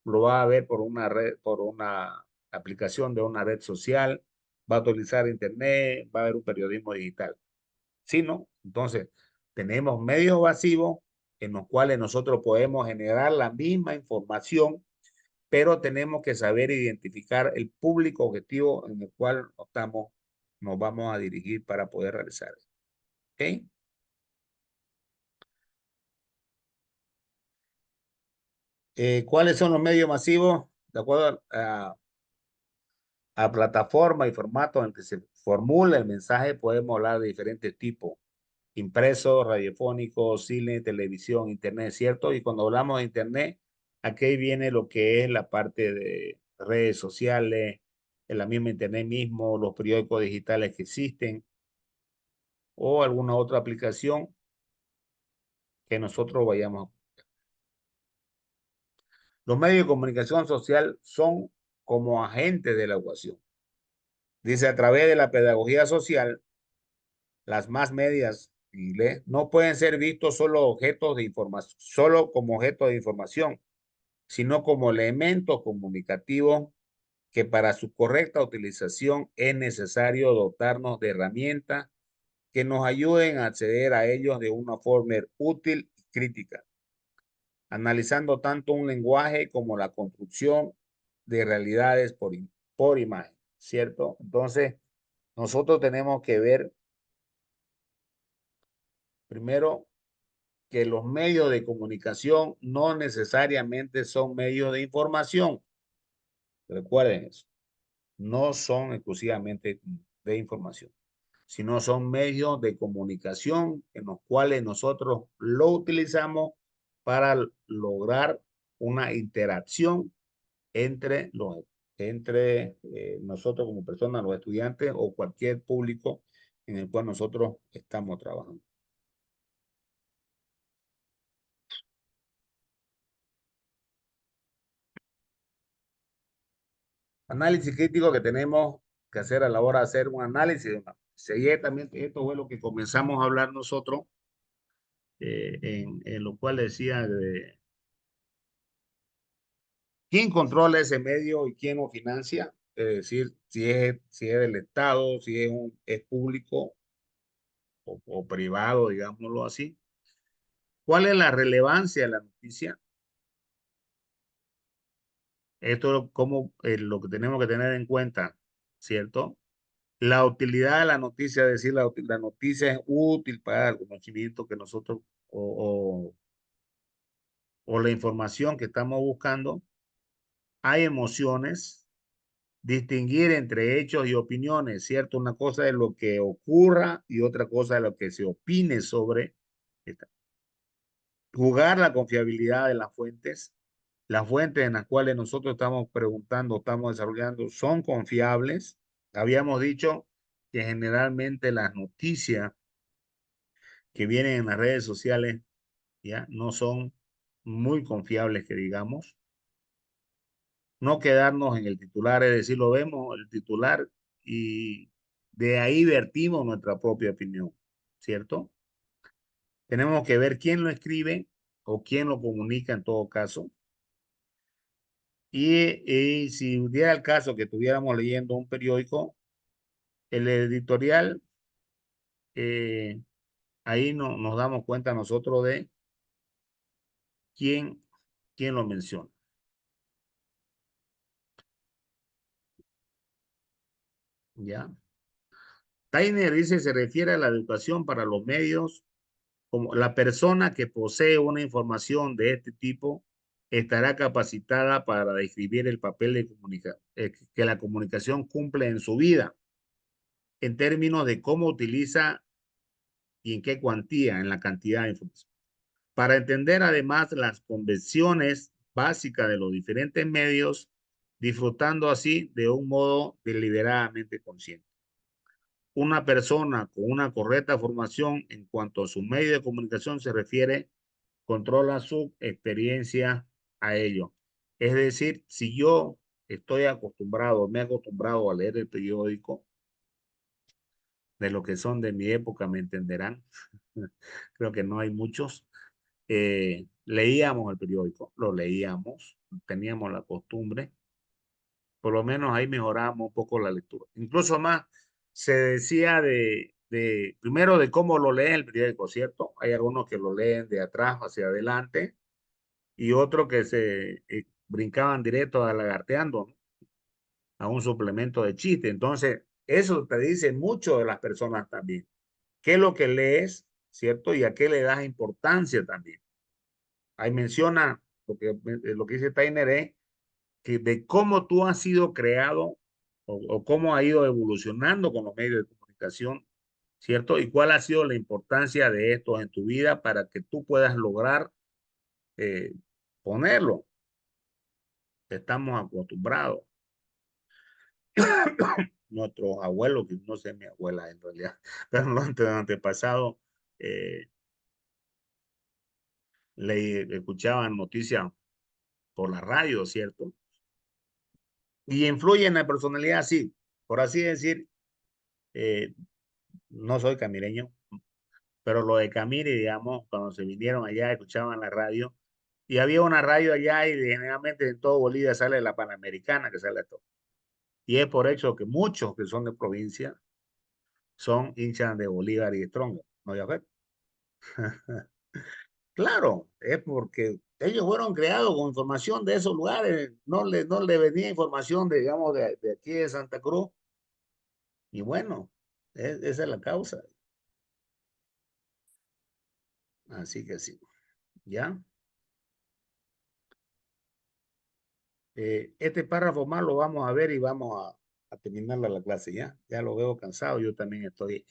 lo va a ver por una red, por una aplicación de una red social, va a utilizar internet, va a ver un periodismo digital. ¿Sí, no? Entonces, tenemos medios masivos en los cuales nosotros podemos generar la misma información, pero tenemos que saber identificar el público objetivo en el cual nos vamos a dirigir para poder realizar eso. ¿Ok? ¿Cuáles son los medios masivos? De acuerdo a plataforma y formato en el que se formula el mensaje, podemos hablar de diferentes tipos: impreso, radiofónico, cine, televisión, internet, ¿cierto? Y cuando hablamos de internet, aquí viene lo que es la parte de redes sociales, en la misma internet mismo, los periódicos digitales que existen o alguna otra aplicación que nosotros vayamos a... Los medios de comunicación social son como agentes de la educación. Dice, a través de la pedagogía social, las más medias no pueden ser vistos solo objetos de información, solo como objetos de información, sino como elementos comunicativos que para su correcta utilización es necesario dotarnos de herramientas que nos ayuden a acceder a ellos de una forma útil y crítica, analizando tanto un lenguaje como la construcción de realidades por imagen, ¿cierto? Entonces, nosotros tenemos que ver primero que los medios de comunicación no necesariamente son medios de información. Recuerden eso. No son exclusivamente de información, sino son medios de comunicación en los cuales nosotros lo utilizamos para lograr una interacción entre nosotros como personas, los estudiantes o cualquier público en el cual nosotros estamos trabajando. Análisis crítico que tenemos que hacer a la hora de hacer un análisis. También esto fue lo que comenzamos a hablar nosotros, en lo cual decía de quién controla ese medio y quién lo financia. Es decir, si es del Estado, si es público o privado, digámoslo así. ¿Cuál es la relevancia de la noticia? Esto es como lo que tenemos que tener en cuenta, ¿cierto? La utilidad de la noticia, es decir, la noticia es útil para el conocimiento que nosotros o la información que estamos buscando. Hay emociones, distinguir entre hechos y opiniones, ¿cierto? Una cosa es lo que ocurra y otra cosa es lo que se opine sobre esta. Jugar la confiabilidad de las fuentes en las cuales nosotros estamos preguntando, estamos desarrollando, son confiables. Habíamos dicho que generalmente las noticias que vienen en las redes sociales ya no son muy confiables, que digamos. No quedarnos en el titular, es decir, lo vemos el titular y de ahí vertimos nuestra propia opinión, ¿cierto? Tenemos que ver quién lo escribe o quién lo comunica en todo caso. Y si hubiera el caso que estuviéramos leyendo un periódico, el editorial, ahí no, nos damos cuenta nosotros de quién lo menciona. ¿Ya? Tainer dice, se refiere a la educación para los medios, como la persona que posee una información de este tipo estará capacitada para describir el papel de que la comunicación cumple en su vida, en términos de cómo utiliza y en qué cuantía, en la cantidad de información. Para entender además las convenciones básicas de los diferentes medios, disfrutando así de un modo deliberadamente consciente. Una persona con una correcta formación en cuanto a su medio de comunicación se refiere, controla su experiencia a ello. Es decir, si yo estoy acostumbrado, me he acostumbrado a leer el periódico, de lo que son de mi época me entenderán, creo que no hay muchos, leíamos el periódico, lo leíamos, teníamos la costumbre, por lo menos ahí mejorábamos un poco la lectura. Incluso más se decía primero de cómo lo leen el periódico, ¿cierto? Hay algunos que lo leen de atrás hacia adelante y otros que se brincaban directo a lagarteando, ¿no? A un suplemento de chiste. Entonces, eso te dice mucho de las personas también. ¿Qué es lo que lees, ¿cierto? Y a qué le das importancia también. Ahí menciona lo que dice Tainer es que de cómo tú has sido creado o cómo ha ido evolucionando con los medios de comunicación, ¿cierto? Y cuál ha sido la importancia de esto en tu vida para que tú puedas lograr ponerlo. Estamos acostumbrados. Nuestros abuelos, que no sé mi abuela en realidad, pero los antepasados le escuchaban noticias por la radio, ¿cierto? Y influye en la personalidad, sí. Por así decir, no soy camireño, pero lo de Camiri, digamos, cuando se vinieron allá, escuchaban la radio, y había una radio allá y generalmente en todo Bolivia sale la Panamericana, que sale todo. Y es por hecho que muchos que son de provincia son hinchas de Bolívar y de Stronga, ¿no? Ya ves. Claro, es porque ellos fueron creados con información de esos lugares, no le venía información, de, digamos, de aquí de Santa Cruz, y bueno, esa es la causa. Así que sí, ¿ya? Este párrafo más lo vamos a ver y vamos a terminar la clase, ¿ya? Ya lo veo cansado, yo también estoy.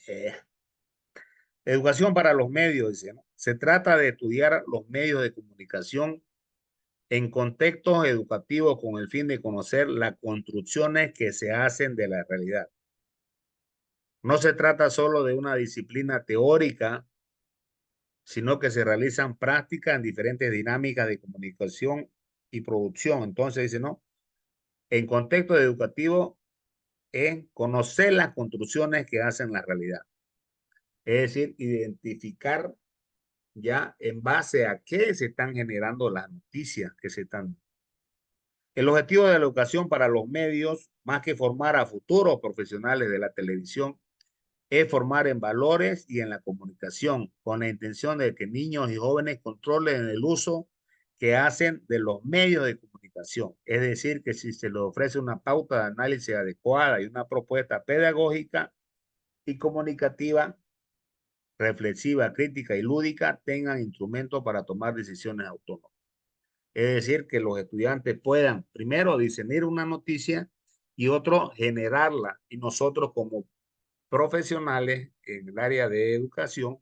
Educación para los medios, dice, ¿no? Se trata de estudiar los medios de comunicación en contextos educativos con el fin de conocer las construcciones que se hacen de la realidad. No se trata solo de una disciplina teórica, sino que se realizan prácticas en diferentes dinámicas de comunicación y producción. Entonces dice, no, en contexto educativo es conocer las construcciones que hacen la realidad. Es decir, identificar ya en base a qué se están generando las noticias que se están. El objetivo de la educación para los medios, más que formar a futuros profesionales de la televisión, es formar en valores y en la comunicación, con la intención de que niños y jóvenes controlen el uso que hacen de los medios de comunicación. Es decir, que si se les ofrece una pauta de análisis adecuada y una propuesta pedagógica y comunicativa, reflexiva, crítica y lúdica, tengan instrumentos para tomar decisiones autónomas. Es decir, que los estudiantes puedan, primero, discernir una noticia y otro, generarla. Y nosotros como profesionales en el área de educación,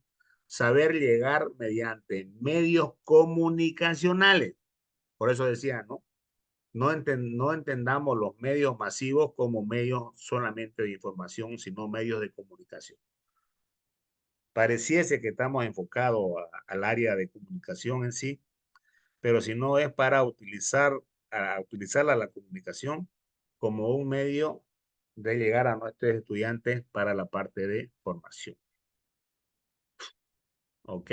saber llegar mediante medios comunicacionales. Por eso decía, ¿no? No entendamos los medios masivos como medios solamente de información, sino medios de comunicación. Pareciese que estamos enfocados al área de comunicación en sí, pero si no es para utilizarla la comunicación como un medio de llegar a nuestros estudiantes para la parte de formación. ¿Ok?